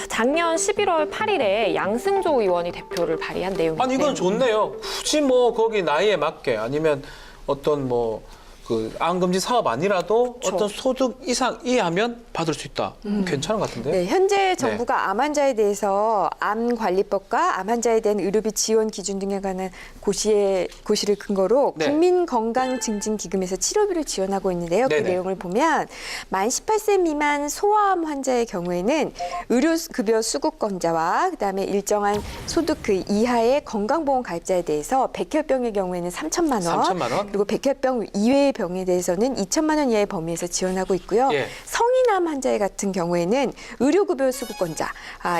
작년 11월 8일에 양승조 의원이 대표를 발의한 내용입니다. 아니 이건 좋네요. 굳이 뭐 거기 나이에 맞게 아니면 어떤 뭐 그 암검진 사업 아니라도 어떤 소득 이상 이하면 받을 수 있다. 괜찮은 것 같은데요? 네, 현재 정부가 암 환자에 대해서 암관리법과 암 환자에 대한 의료비 지원 기준 등에 관한 고시를 근거로 네. 국민건강증진기금에서 치료비를 지원하고 있는데요. 그 네네. 내용을 보면 만 18세 미만 소아암 환자의 경우에는 의료급여 수급권자와 그다음에 일정한 소득 그 이하의 건강보험 가입자에 대해서 백혈병의 경우에는 3천만 원, 3천만 원? 그리고 백혈병 이외의 병에 대해서는 2천만 원 이하의 범위에서 지원하고 있고요. 예. 성인암 환자 같은 경우에는 의료급여 수급권자,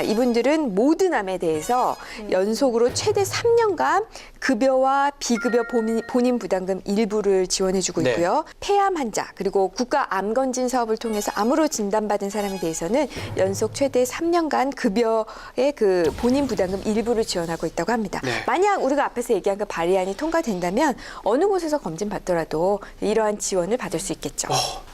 이분들은 모든 암에 대해서 연속으로 최대 3년간 급여와 비급여 본인 부담금 일부를 지원해주고 네. 있고요. 폐암 환자 그리고 국가 암검진 사업을 통해서 암으로 진단받은 사람에 대해서는 연속 최대 3년간 급여의 그 본인 부담금 일부를 지원하고 있다고 합니다. 네. 만약 우리가 앞에서 얘기한 그 발의안이 통과된다면 어느 곳에서 검진 받더라도 이러한 지원을 받을 수 있겠죠.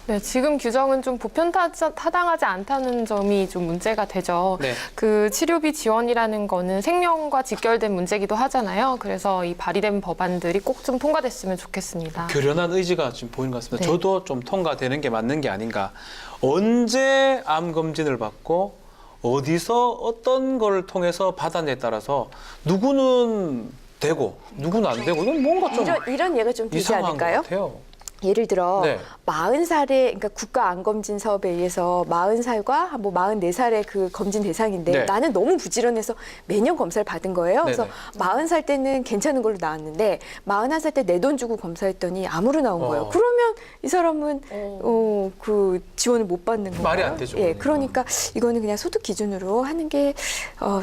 네, 지금 규정은 좀 보편타당하지 않다는 점이 좀 문제가 되죠. 네. 그 치료비 지원이라는 거는 생명과 직결된 문제기도 하잖아요. 그래서 이 발의된 법안들이 꼭 좀 통과됐으면 좋겠습니다. 교련한 의지가 지금 보이는 것 같습니다. 네. 저도 좀 통과되는 게 맞는 게 아닌가. 언제 암 검진을 받고 어디서 어떤 걸 통해서 받았냐에 따라서 누구는 되고 누구는 안 되고 이건 뭔가 좀 이런 예가 좀 되지 이상한 것 않을까요? 같아요. 예를 들어 네. 40살에 그러니까 국가 암검진 사업에 의해서 40살과 뭐 44살의 그 검진 대상인데 네. 나는 너무 부지런해서 매년 검사를 받은 거예요. 그래서 네네. 40살 때는 괜찮은 걸로 나왔는데 41살 때 내 돈 주고 검사했더니 암으로 나온 거예요. 어. 그러면 이 사람은 그 지원을 못 받는 거예요. 말이 안 되죠, 예, 그러니까. 그러니까 이거는 그냥 소득 기준으로 하는 게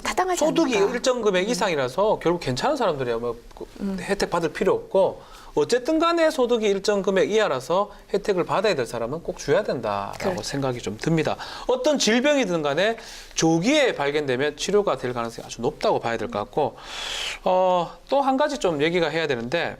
타당하지 소득이 않을까. 일정 금액 이상이라서 결국 괜찮은 사람들이야 뭐 혜택 받을 필요 없고 어쨌든 간에 소득이 일정 금액 이하라서 혜택을 받아야 될 사람은 꼭 줘야 된다라고 그렇죠. 생각이 좀 듭니다. 어떤 질병이든 간에 조기에 발견되면 치료가 될 가능성이 아주 높다고 봐야 될 것 같고 또 한 가지 좀 얘기가 해야 되는데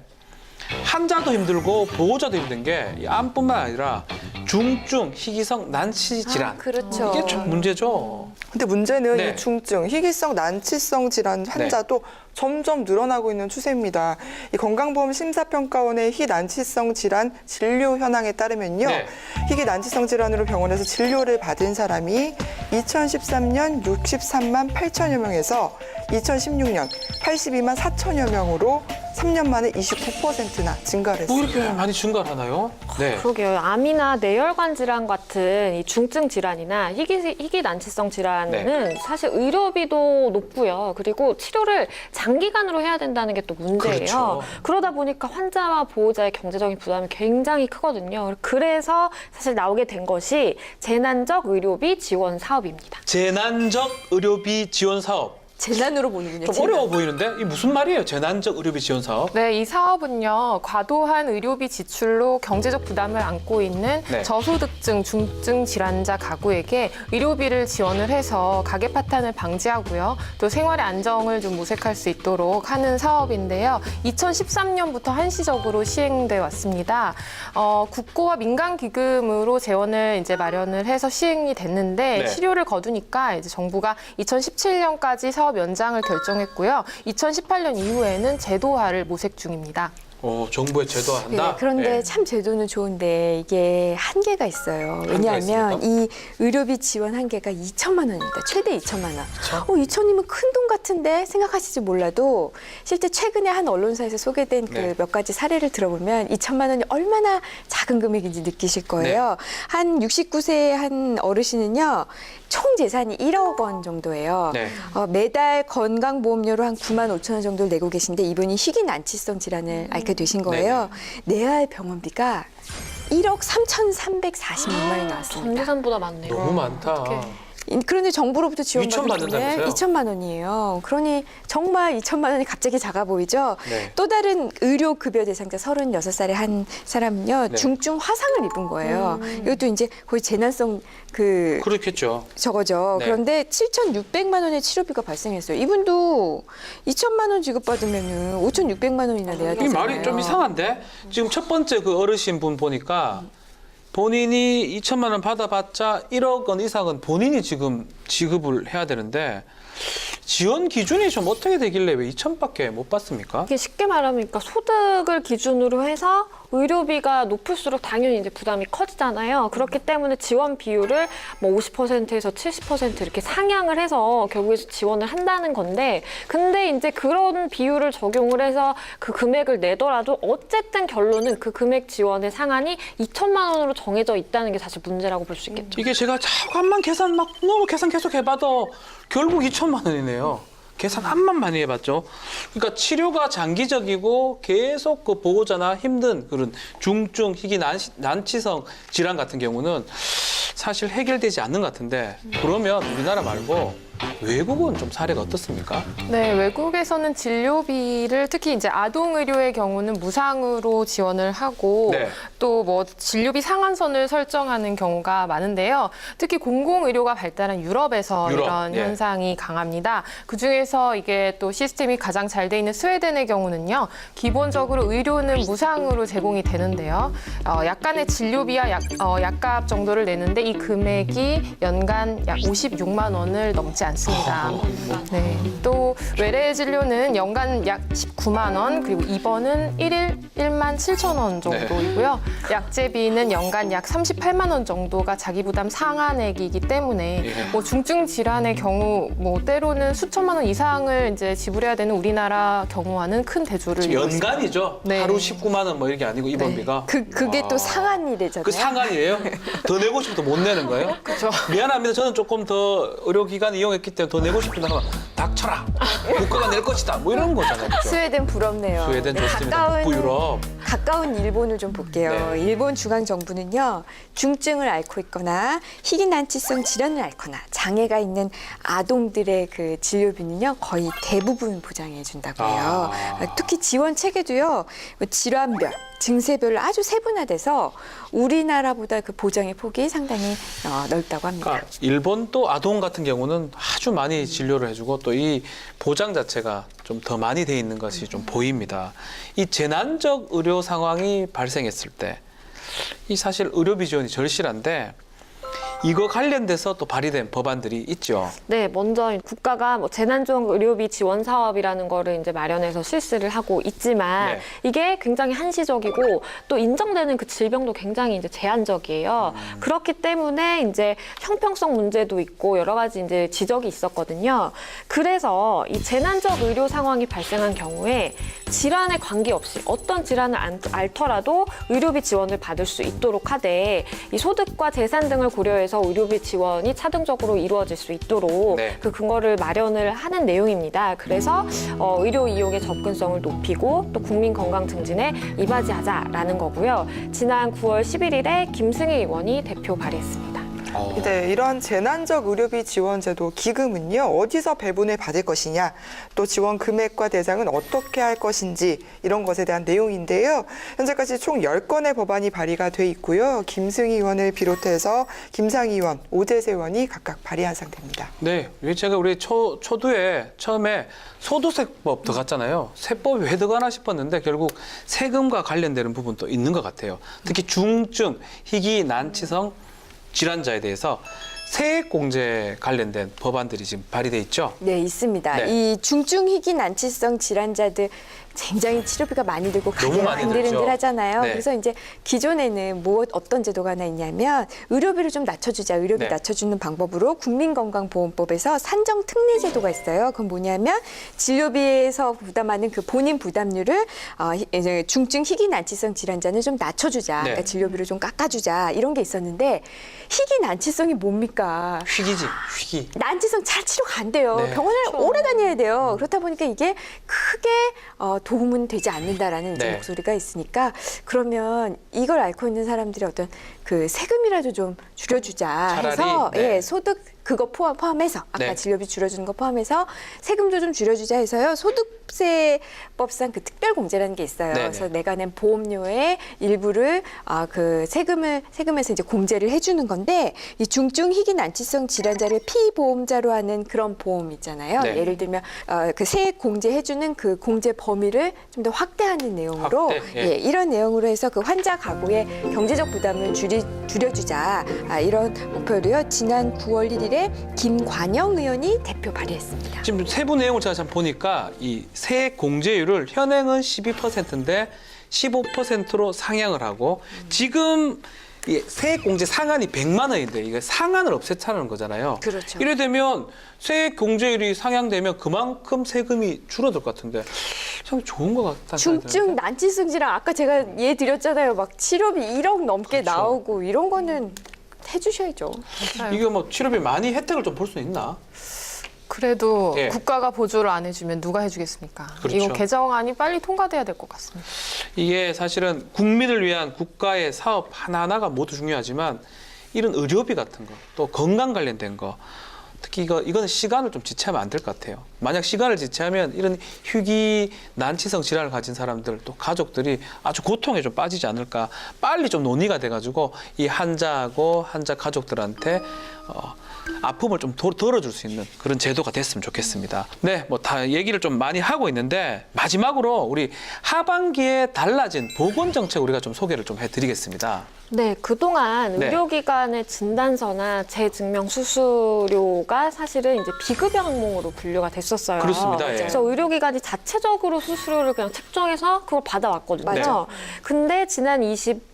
환자도 힘들고 보호자도 힘든 게 이 암뿐만 아니라 중증 희귀성 난치 질환. 그렇죠. 이게 좀 문제죠. 근데 문제는 네. 이 중증, 희귀성 난치성 질환 환자도 점점 늘어나고 있는 추세입니다. 이 건강보험 심사평가원의 희난치성 질환 진료 현황에 따르면요. 네. 희귀난치성 질환으로 병원에서 진료를 받은 사람이 2013년 63만 8천여 명에서 2016년 82만 4천여 명으로 3년 만에 29%나 증가를 뭐 했습니다. 이렇게 많이 증가를 하나요? 네. 그러게요. 암이나 뇌혈관 질환 같은 이 중증 질환이나 희귀난치성 질환은 사실 의료비도 높고요. 그리고 치료를 장기간으로 해야 된다는 게 또 문제예요. 그렇죠. 그러다 보니까 환자와 보호자의 경제적인 부담이 굉장히 크거든요. 그래서 사실 나오게 된 것이 재난적 의료비 지원 사업입니다. 재난적 의료비 지원 사업. 재난으로 보는군요. 좀 어려워 보이는데 이 무슨 말이에요? 재난적 의료비 지원 사업. 네, 이 사업은요, 과도한 의료비 지출로 경제적 부담을 안고 있는 네. 저소득층, 중증 질환자 가구에게 의료비를 지원을 해서 가계 파탄을 방지하고요, 또 생활의 안정을 좀 모색할 수 있도록 하는 사업인데요. 2013년부터 한시적으로 시행돼 왔습니다. 국고와 민간 기금으로 재원을 이제 마련을 해서 시행이 됐는데 네. 치료를 거두니까 이제 정부가 2017년까지 사업 연장을 결정했고요. 2018년 이후에는 제도화를 모색 중입니다. 정부의 제도화한다. 네, 그런데 네. 참 제도는 좋은데 이게 한계가 있어요. 왜냐하면 있습니까? 이 의료비 지원 한계가 2천만 원입니다. 최대 2천만 원. 그렇죠. 2천이면 큰 돈 같은데 생각하실지 몰라도 실제 최근에 한 언론사에서 소개된 그 네. 몇 가지 사례를 들어보면 2천만 원이 얼마나 작은 금액인지 느끼실 거예요. 네. 한 69세 한 어르신은요. 총 재산이 1억 원 정도예요. 네. 매달 건강보험료로 한 9만 5천 원 정도를 내고 계신데 이분이 희귀난치성 질환을 앓게 되신 거예요. 내할 병원비가 1억 3,346만 원이 나왔습니다. 전재산보다 많네요. 너무 많다. 어떡해. 그런데 정부로부터 지원받은 2천 받는다면서요? 2천만 원이에요. 그러니 정말 2천만 원이 갑자기 작아 보이죠? 네. 또 다른 의료 급여 대상자 36살의 한 사람은요. 네. 중증 화상을 입은 거예요. 이것도 이제 거의 재난성 그렇겠죠. 저거죠. 네. 그런데 7,600만 원의 치료비가 발생했어요. 이분도 2천만 원 지급받으면은 5,600만 원이나 내야 이 되잖아요. 말이 좀 이상한데? 지금 첫 번째 그 어르신 분 보니까 본인이 2천만 원 받아봤자 1억 원 이상은 본인이 지금 지급을 해야 되는데 지원 기준이 좀 어떻게 되길래 왜 2천밖에 못 받습니까? 이게 쉽게 말하면 그러니까 소득을 기준으로 해서 의료비가 높을수록 당연히 이제 부담이 커지잖아요. 그렇기 때문에 지원 비율을 뭐 50%에서 70% 이렇게 상향을 해서 결국에 지원을 한다는 건데, 근데 이제 그런 비율을 적용을 해서 그 금액을 내더라도 어쨌든 결론은 그 금액 지원의 상한이 2천만 원으로 정해져 있다는 게 사실 문제라고 볼 수 있겠죠. 이게 제가 잠깐만 계산 너무 계산 계속 해봐도 결국 2천만 원이네요. 계산 한만 많이 해봤죠. 그러니까 치료가 장기적이고 계속 그 보호자나 힘든 그런 중증 희귀 난치성 질환 같은 경우는 사실 해결되지 않는 것 같은데, 그러면 우리나라 말고 외국은 좀 사례가 어떻습니까? 네, 외국에서는 진료비를 특히 이제 아동 의료의 경우는 무상으로 지원을 하고 네. 또 뭐 진료비 상한선을 설정하는 경우가 많은데요. 특히 공공 의료가 발달한 유럽에서 유럽, 이런 예. 현상이 강합니다. 그 중에서 이게 또 시스템이 가장 잘 돼 있는 스웨덴의 경우는요. 기본적으로 의료는 무상으로 제공이 되는데요. 약간의 진료비와 약값 정도를 내는데 이 금액이 연간 약 56만 원을 넘지 않습니다. 네. 또 외래 진료는 연간 약 19만 원, 그리고 입원은 1일 1만 7천 원 정도이고요. 약제비는 연간 약 38만 원 정도가 자기 부담 상한액이기 때문에 예. 뭐 중증 질환의 경우 뭐 때로는 수천만 원 이상을 이제 지불해야 되는 우리나라 경우와는 큰 대조를 이루고 있습니다. 연간이죠. 네. 하루 19만 원 뭐 이게 아니고 입원비가. 그게 와. 또 상한이래잖아요. 그 상한이에요? 더 내고 싶어도 못 내는 거예요? 그렇죠. 미안합니다. 저는 조금 더 의료기관 이용했기 때문에 더 내고 싶은데 하면 닥쳐라. 국가가 낼 것이다. 뭐 이런 거잖아요. 그렇죠? 스웨덴 부럽네요. 스웨덴 네, 좋습니다. 북부 유럽. 가까운 일본을 좀 볼게요. 네. 일본 중앙 정부는요, 중증을 앓고 있거나 희귀난치성 질환을 앓거나 장애가 있는 아동들의 그 진료비는요 거의 대부분 보장해 준다고 해요. 특히 지원 체계도요 질환별, 증세별로 아주 세분화돼서 우리나라보다 그 보장의 폭이 상당히 넓다고 합니다. 그러니까 일본 또 아동 같은 경우는 아주 많이 진료를 해주고 또 이 보장 자체가 좀 더 많이 돼 있는 것이 좀 보입니다. 이 재난적 의료 상황이 발생했을 때 이 사실 의료비 지원이 절실한데 이거 관련돼서 또 발의된 법안들이 있죠. 네, 먼저 국가가 뭐 재난지원 의료비 지원 사업이라는 거를 이제 마련해서 실시를 하고 있지만 네. 이게 굉장히 한시적이고 또 인정되는 그 질병도 굉장히 이제 제한적이에요. 그렇기 때문에 이제 형평성 문제도 있고 여러 가지 이제 지적이 있었거든요. 그래서 이 재난적 의료 상황이 발생한 경우에 질환에 관계없이 어떤 질환을 앓더라도 의료비 지원을 받을 수 있도록 하되 이 소득과 재산 등을 고려해서 의료비 지원이 차등적으로 이루어질 수 있도록 네. 그 근거를 마련을 하는 내용입니다. 그래서 의료 이용의 접근성을 높이고 또 국민 건강 증진에 이바지하자라는 거고요. 지난 9월 11일에 김승희 의원이 대표 발의했습니다. 네, 이런 재난적 의료비 지원제도 기금은요, 어디서 배분을 받을 것이냐, 또 지원 금액과 대상은 어떻게 할 것인지 이런 것에 대한 내용인데요. 현재까지 총 10건의 법안이 발의가 돼 있고요. 김승희 의원을 비롯해서 김상희 의원, 오재세 의원이 각각 발의한 상태입니다. 네, 제가 우리 초두에 처음에 소득세법 들어갔잖아요. 세법이 왜 들어가나 싶었는데 결국 세금과 관련되는 부분도 있는 것 같아요. 특히 중증, 희귀, 난치성 질환자에 대해서 세액공제 관련된 법안들이 지금 발의돼 있죠. 네, 있습니다. 네. 이 중증 희귀 난치성 질환자들 굉장히 치료비가 많이 들고 너무 가게가 많이 들죠. 흔들흔들하잖아요. 네. 그래서 이제 기존에는 어떤 제도가 하나 있냐면 의료비를 좀 낮춰주자, 의료비 네. 낮춰주는 방법으로 국민건강보험법에서 산정 특례 제도가 있어요. 그건 뭐냐면 진료비에서 부담하는 그 본인 부담률을 이제 중증 희귀 난치성 질환자는 좀 낮춰주자, 네. 그러니까 진료비를 좀 깎아주자 이런 게 있었는데 희귀 난치성이 뭡니까? 희귀지, 희귀. 난치성 잘 치료가 안 돼요. 네. 병원을 오래 다녀야 돼요. 그렇다 보니까 이게 크게 도움은 되지 않는다라는 이제 네. 목소리가 있으니까 그러면 이걸 앓고 있는 사람들이 어떤 그 세금이라도 좀 줄여주자 차라리, 해서 네. 예, 소득 그거 포함해서 아까 네. 진료비 줄여주는 거 포함해서 세금도 좀 줄여주자 해서요. 소득세법상 그 특별공제라는 게 있어요. 네네. 그래서 내가 낸 보험료의 일부를 그 세금에서 이제 공제를 해주는 건데 이 중증 희귀 난치성 질환자를 피보험자로 하는 그런 보험 있잖아요. 네. 예를 들면 그 세액 공제해주는 그 공제 범위를 좀 더 확대하는 내용으로 확대, 예. 예, 이런 내용으로 해서 그 환자 가구의 경제적 부담을 줄여주자 이런 목표로요. 지난 9월 1일에 김관영 의원이 대표 발의했습니다. 지금 세부 내용을 제가 참 보니까 이 세액 공제율을 현행은 12%인데 15%로 상향을 하고 지금 이 세액 공제 상한이 100만 원인데 이게 상한을 없애자는 거잖아요. 그렇죠. 이래 되면 세액 공제율이 상향되면 그만큼 세금이 줄어들 것 같은데 참 좋은 것 같다는 생각이 중증 드는데. 난치성 질환 아까 제가 예 드렸잖아요. 막 치료비 1억 넘게 그렇죠. 나오고 이런 거는 해주셔야죠. 이게 뭐 치료비 많이 혜택을 좀 볼 수 있나? 그래도 예. 국가가 보조를 안 해주면 누가 해주겠습니까? 그렇죠. 이거 개정안이 빨리 통과돼야 될 것 같습니다. 이게 사실은 국민을 위한 국가의 사업 하나하나가 모두 중요하지만 이런 의료비 같은 거, 또 건강 관련된 거, 특히 이거는 시간을 좀 지체하면 안 될 것 같아요. 만약 시간을 지체하면 이런 희귀 난치성 질환을 가진 사람들 또 가족들이 아주 고통에 좀 빠지지 않을까. 빨리 좀 논의가 돼가지고 이 환자하고 환자 가족들한테 아픔을 좀 덜어줄 수 있는 그런 제도가 됐으면 좋겠습니다. 네, 뭐 다 얘기를 좀 많이 하고 있는데 마지막으로 우리 하반기에 달라진 보건정책 우리가 좀 소개를 좀 해드리겠습니다. 네, 그동안 네. 의료기관의 진단서나 재증명 수수료가 사실은 이제 비급여 항목으로 분류가 됐었어요. 그렇습니다. 예. 그래서 의료기관이 자체적으로 수수료를 그냥 책정해서 그걸 받아왔거든요. 맞아요. 근데 지난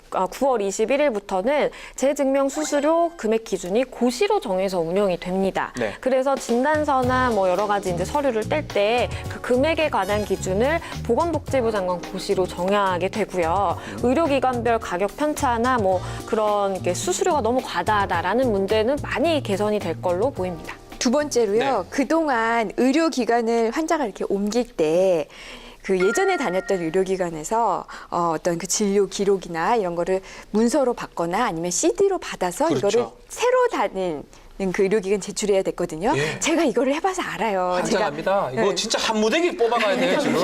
9월 21일부터는 재증명 수수료 금액 기준이 고시로 정해서 운영이 됩니다. 네. 그래서 진단서나 뭐 여러 가지 이제 서류를 뗄 때 그 금액에 관한 기준을 보건복지부 장관 고시로 정하게 되고요. 의료기관별 가격 편차나 뭐 그런 게 수수료가 너무 과다하다라는 문제는 많이 개선이 될 걸로 보입니다. 두 번째로요. 네. 그동안 의료기관을 환자가 이렇게 옮길 때 그 예전에 다녔던 의료기관에서 어떤 그 진료 기록이나 이런 거를 문서로 받거나 아니면 CD로 받아서 그렇죠. 이거를 새로 다닌 그 의료기관 제출해야 됐거든요. 예. 제가 이거를 해봐서 알아요. 환장합니다. 이거 네. 진짜 한 무대기 뽑아가야 돼요, 지금.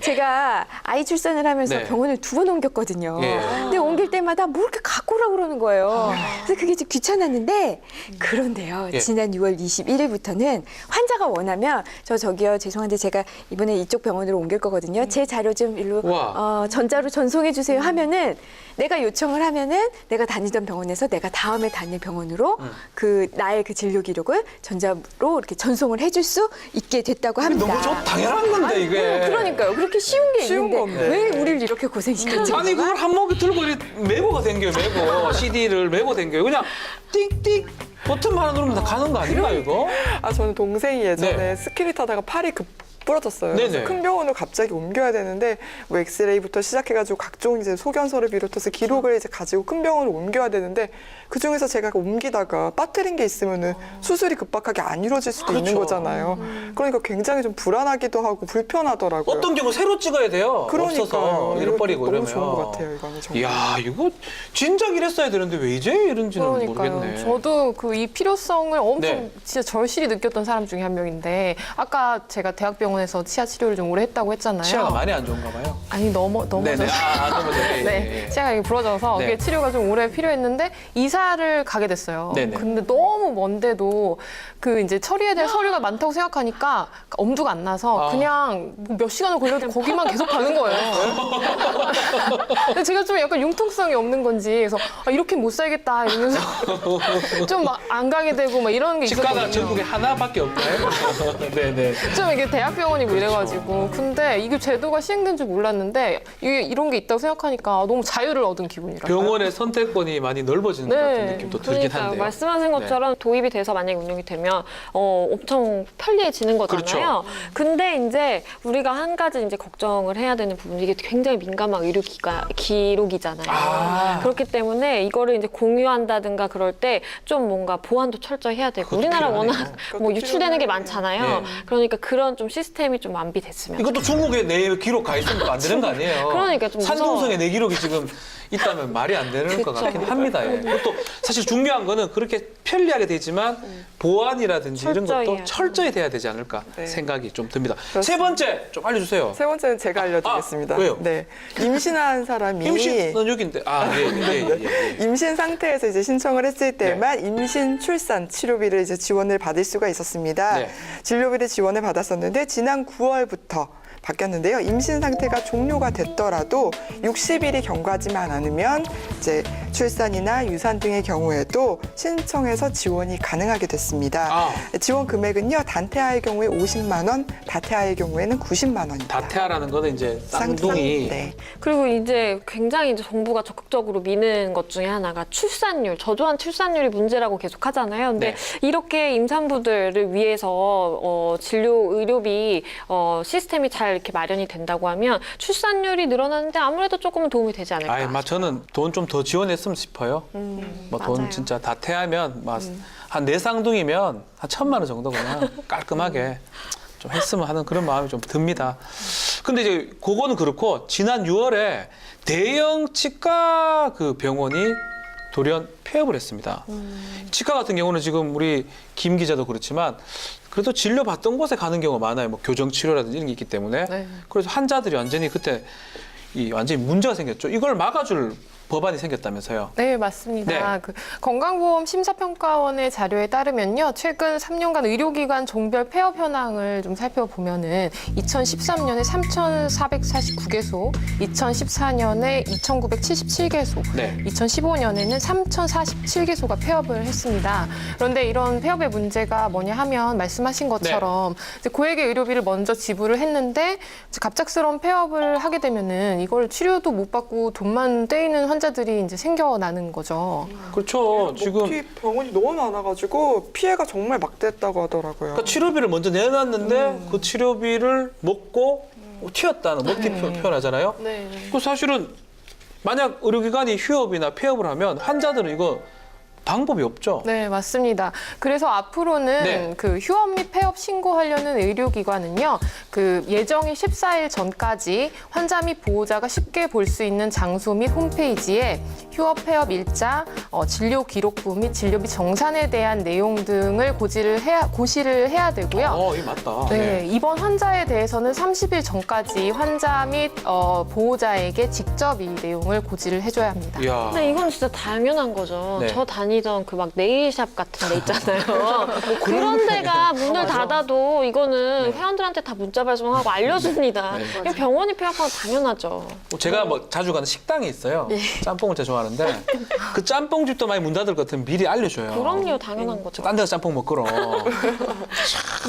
제가 아이 출산을 하면서 네. 병원을 2번 옮겼거든요. 예. 근데 옮길 때마다 뭐 이렇게 갖고 오라고 그러는 거예요. 그래서 그게 좀 귀찮았는데 그런데요. 예. 지난 6월 21일부터는 환자가 원하면 저기요 죄송한데 제가 이번에 이쪽 병원으로 옮길 거거든요. 제 자료 좀 일로 우와. 전자로 전송해 주세요 하면은 내가 요청을 하면은 내가 다니던 병원에서 내가 다음에 다닐 병원으로 그 나의 그 진료 기록을 전자로 이렇게 전송을 해줄 수 있게 됐다고 합니다. 너무 당연한 건데 이게. 그러니까요. 그렇게 쉬운 게 쉬운 있는데 건데. 왜 우리를 이렇게 고생시켰지? 아니 그걸 한 목에 들고 이렇게 메고가 댕겨요. 메고 CD를 메고 댕겨요. 그냥 띡띡 버튼만 하나 누르면 다 가는 거 아닌가 이거? 아, 저는 동생이 예전에 네. 스키를 타다가 팔이 부러졌어요. 네네. 그래서 큰 병원을 갑자기 옮겨야 되는데 뭐 엑스레이부터 시작해가지고 각종 이제 소견서를 비롯해서 기록을 이제 가지고 큰 병원을 옮겨야 되는데 그 중에서 제가 옮기다가 빠뜨린 게 있으면은 수술이 급박하게 안 이루어질 수도 있는 그렇죠. 거잖아요. 그러니까 굉장히 좀 불안하기도 하고 불편하더라고요. 어떤 경우 새로 찍어야 돼요. 그러니까요. 없어서 잃어버리고 너무 이러면. 좋은 것 같아요, 이거는 정말. 이야 이거 진작 이랬어야 되는데 왜 이제 이런지는 그러니까요. 모르겠네. 저도 그 이 필요성을 엄청 네. 진짜 절실히 느꼈던 사람 중에 한 명인데 아까 제가 대학병원에서 치아 치료를 좀 오래 했다고 했잖아요. 치아가 많이 안 좋은가 봐요. 아니 넘어져서 네네. 넘어져. 예, 네, 예. 치아가 이렇게 부러져서 네. 그게 치료가 좀 오래 필요했는데 이사를 가게 됐어요. 네네. 근데 너무 먼데도 그 이제 처리해야 될 서류가 많다고 생각하니까 엄두가 안 나서 아. 그냥 뭐몇 시간을 걸려도 거기만 계속 가는 거예요. 근데 제가 좀 약간 융통성이 없는 건지 그래서 이렇게 못 살겠다 이러면서 좀 막 안 가게 되고 막 이런 게 치과가 있었거든요. 전국에 하나밖에 없나요? 네네. 좀 이게 대학병원이고 이래가지고 근데 이게 제도가 시행된 줄 몰랐는데 이게 이런 게 있다고 생각하니까 너무 자유를 얻은 기분이랄까요? 병원의 선택권이 많이 넓어지는 것 같은 느낌도 들긴 그러니까요. 한데요. 말씀하신 것처럼 도입이 돼서 만약에 운영이 되면 엄청 편리해지는 거잖아요. 그렇죠. 근데 이제 우리가 한 가지 이제 걱정을 해야 되는 부분이 이게 굉장히 민감한 의료 기록이잖아요. 아. 그렇기 때문에 이거를 이제 공유한다든가 그럴 때 좀 뭔가 보안도 철저히 해야 되고 그것도 우리나라 필요하네요. 워낙 그것도 뭐 유출되는 게 필요하네요. 많잖아요. 네. 그러니까 그런 좀 시스템이 좀 완비됐으면. 이것도 중국에 내 기록 가 있으면 안 되는 거 아니에요? 그러니까 좀 산둥성에 내 기록이 지금 있다면 말이 안 되는 것 같긴 합니다. 예. 그것도 사실 중요한 거는 그렇게 편리하게 되지만 보안이라든지 이런 철저히 것도 해야 철저히 돼야 되지 않을까 네. 생각이 좀 듭니다. 그렇습니다. 세 번째 좀 알려주세요. 세 번째는 제가 알려드리겠습니다. 아, 왜요? 네, 임신한 사람이 임신은 여기인데 예. 임신 상태에서 이제 신청을 했을 때만 임신 출산 치료비를 이제 지원을 받을 수가 있었습니다. 네. 진료비를 지원을 받았었는데 지난 9월부터 바뀌었는데요. 임신 상태가 종료가 됐더라도 60일이 경과하지만 않으면 이제 출산이나 유산 등의 경우에도 신청해서 지원이 가능하게 됐습니다. 아. 지원 금액은요. 단태아의 경우에 50만 원, 다태아의 경우에는 90만 원입니다. 다태아라는 거는 이제 쌍둥이. 네. 그리고 이제 굉장히 이제 정부가 적극적으로 미는 것 중에 하나가 출산율, 저조한 출산율이 문제라고 계속 하잖아요. 근데 네. 이렇게 임산부들을 위해서 진료 의료비 시스템이 잘 이렇게 마련이 된다고 하면 출산율이 늘어나는데 아무래도 조금은 도움이 되지 않을까. 아이, 저는 돈 좀 더 지원했으면 싶어요. 뭐 돈 맞아요. 진짜 다태하면 한 네 쌍둥이면 한 1,000만 원 정도 그냥 깔끔하게 좀 했으면 하는 그런 마음이 좀 듭니다. 근데 이제 그거는 그렇고 지난 6월에 대형 치과 그 병원이 돌연 폐업을 했습니다. 치과 같은 경우는 지금 우리 김 기자도 그렇지만 그래도 진료 받던 곳에 가는 경우가 많아요. 뭐 교정 치료라든지 이런 게 있기 때문에. 네. 그래서 환자들이 완전히 그때 완전히 문제가 생겼죠. 이걸 막아줄 법안이 생겼다면서요. 네, 맞습니다. 네. 그 건강보험 심사평가원의 자료에 따르면요. 최근 3년간 의료기관 종별 폐업 현황을 좀 살펴보면은 2013년에 3,449개소, 2014년에 2,977개소, 네. 2015년에는 3,047개소가 폐업을 했습니다. 그런데 이런 폐업의 문제가 뭐냐 하면 말씀하신 것처럼 이제 고액의 의료비를 먼저 지불을 했는데 이제 갑작스러운 폐업을 하게 되면은 이걸 치료도 못 받고 돈만 떼이는 환자들이 이제 생겨나는 거죠. 그렇죠. 지금 목티 병원이 너무 많아가지고 피해가 정말 막대했다고 하더라고요. 그러니까 치료비를 먼저 내놨는데 그 치료비를 먹고 튀었다는 먹튀 표현하잖아요. 네. 그 사실은 만약 의료기관이 휴업이나 폐업을 하면 환자들은 이거 방법이 없죠. 네, 맞습니다. 그래서 앞으로는 네. 그 휴업 및 폐업 신고하려는 의료기관은요, 그 예정일 14일 전까지 환자 및 보호자가 쉽게 볼 수 있는 장소 및 홈페이지에 휴업, 폐업 일자, 진료 기록부 및 진료비 정산에 대한 내용 등을 고시를 해야 되고요. 이거 맞다. 네, 이번 환자에 대해서는 30일 전까지 환자 및 보호자에게 직접 이 내용을 고지를 해줘야 합니다. 이야. 근데 이건 진짜 당연한 거죠. 네. 저 다니던 그 막 네일샵 같은 데 있잖아요. 그런 데가 문을 닫아도 이거는 회원들한테 다 문자 발송하고 알려줍니다. 네. 이거 병원이 폐업하면 당연하죠. 제가 뭐 자주 가는 식당이 있어요. 짬뽕을 제가 좋아하는데 그 짬뽕집도 많이 문 닫을 것 같으면 미리 알려줘요. 그럼요, 당연한 거죠. 딴 데서 짬뽕 먹거라.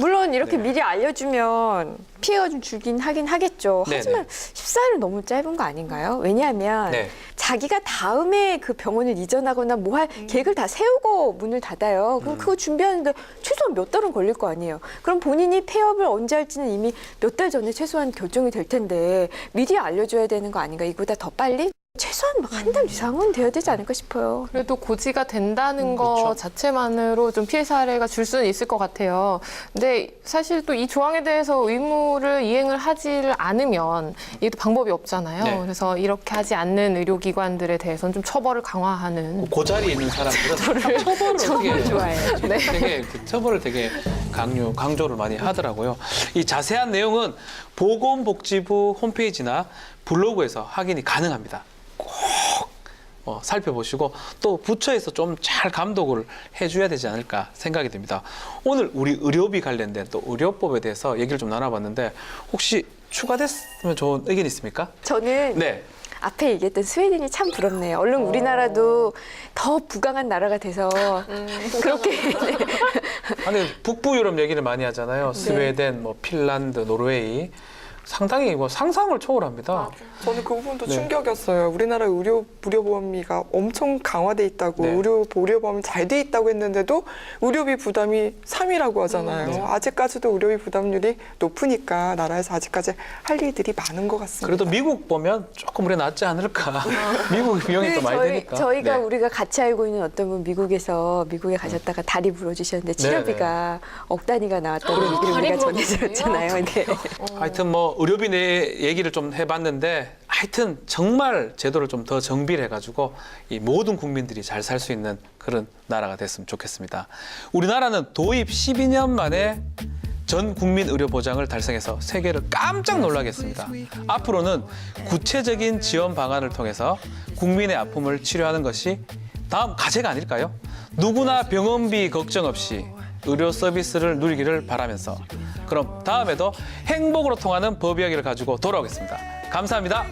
물론 이렇게 네. 미리 알려주면 피해가 좀 줄긴 하긴 하겠죠. 네네. 하지만 14일은 너무 짧은 거 아닌가요? 왜냐하면 네. 자기가 다음에 그 병원을 이전하거나 뭐 할 계획을 다 세우고 문을 닫아요. 그럼 그거 준비하는데 최소한 몇 달은 걸릴 거 아니에요. 그럼 본인이 폐업을 언제 할지는 이미 몇 달 전에 최소한 결정이 될 텐데 미리 알려줘야 되는 거 아닌가? 이거보다 더 빨리? 최소한 한 달 이상은 돼야 되지 않을까 싶어요. 그래도 고지가 된다는 거 그렇죠. 자체만으로 좀 피해 사례가 줄 수는 있을 것 같아요. 근데 사실 또 이 조항에 대해서 의무를 이행을 하지를 않으면 이게 또 방법이 없잖아요. 네. 그래서 이렇게 하지 않는 의료기관들에 대해서는 좀 처벌을 강화하는. 그 자리에 있는 사람들은 처벌을 되게 좋아해요. 되게 그 처벌을 되게 강조를 많이 하더라고요. 이 자세한 내용은 보건복지부 홈페이지나 블로그에서 확인이 가능합니다. 꼭 살펴보시고 또 부처에서 좀 잘 감독을 해줘야 되지 않을까 생각이 듭니다. 오늘 우리 의료비 관련된 또 의료법에 대해서 얘기를 좀 나눠봤는데 혹시 추가됐으면 좋은 의견 있습니까? 저는 네. 앞에 얘기했던 스웨덴이 참 부럽네요. 얼른 우리나라도 더 부강한 나라가 돼서 그렇게 아니 북부 유럽 얘기를 많이 하잖아요. 스웨덴, 뭐 핀란드, 노르웨이 상당히 뭐 상상을 초월합니다. 저는 그 부분도 네. 충격이었어요. 우리나라 의료 무료보험비가 엄청 강화돼 있다고 네. 의료보험이 잘 돼 있다고 했는데도 의료비 부담이 3위라고 하잖아요. 네. 아직까지도 의료비 부담률이 높으니까 나라에서 아직까지 할 일들이 많은 것 같습니다. 그래도 미국 보면 조금 우리 낫지 않을까. 미국 비용이 또 많이 드니까. 저희가 네. 우리가 같이 알고 있는 어떤 분 미국에 가셨다가 다리 부러지셨는데 치료비가 억 단위가 나왔다는 얘기를 다리 우리가 부러졌어요? 전해드렸잖아요. 네. 하여튼 뭐 의료비 내 얘기를 좀 해봤는데 하여튼 정말 제도를 좀 더 정비를 해가지고 이 모든 국민들이 잘 살 수 있는 그런 나라가 됐으면 좋겠습니다. 우리나라는 도입 12년 만에 전 국민 의료 보장을 달성해서 세계를 깜짝 놀라게 했습니다. 앞으로는 구체적인 지원 방안을 통해서 국민의 아픔을 치료하는 것이 다음 과제가 아닐까요? 누구나 병원비 걱정 없이 의료 서비스를 누리기를 바라면서 그럼 다음에도 행복으로 통하는 법 이야기를 가지고 돌아오겠습니다. 감사합니다.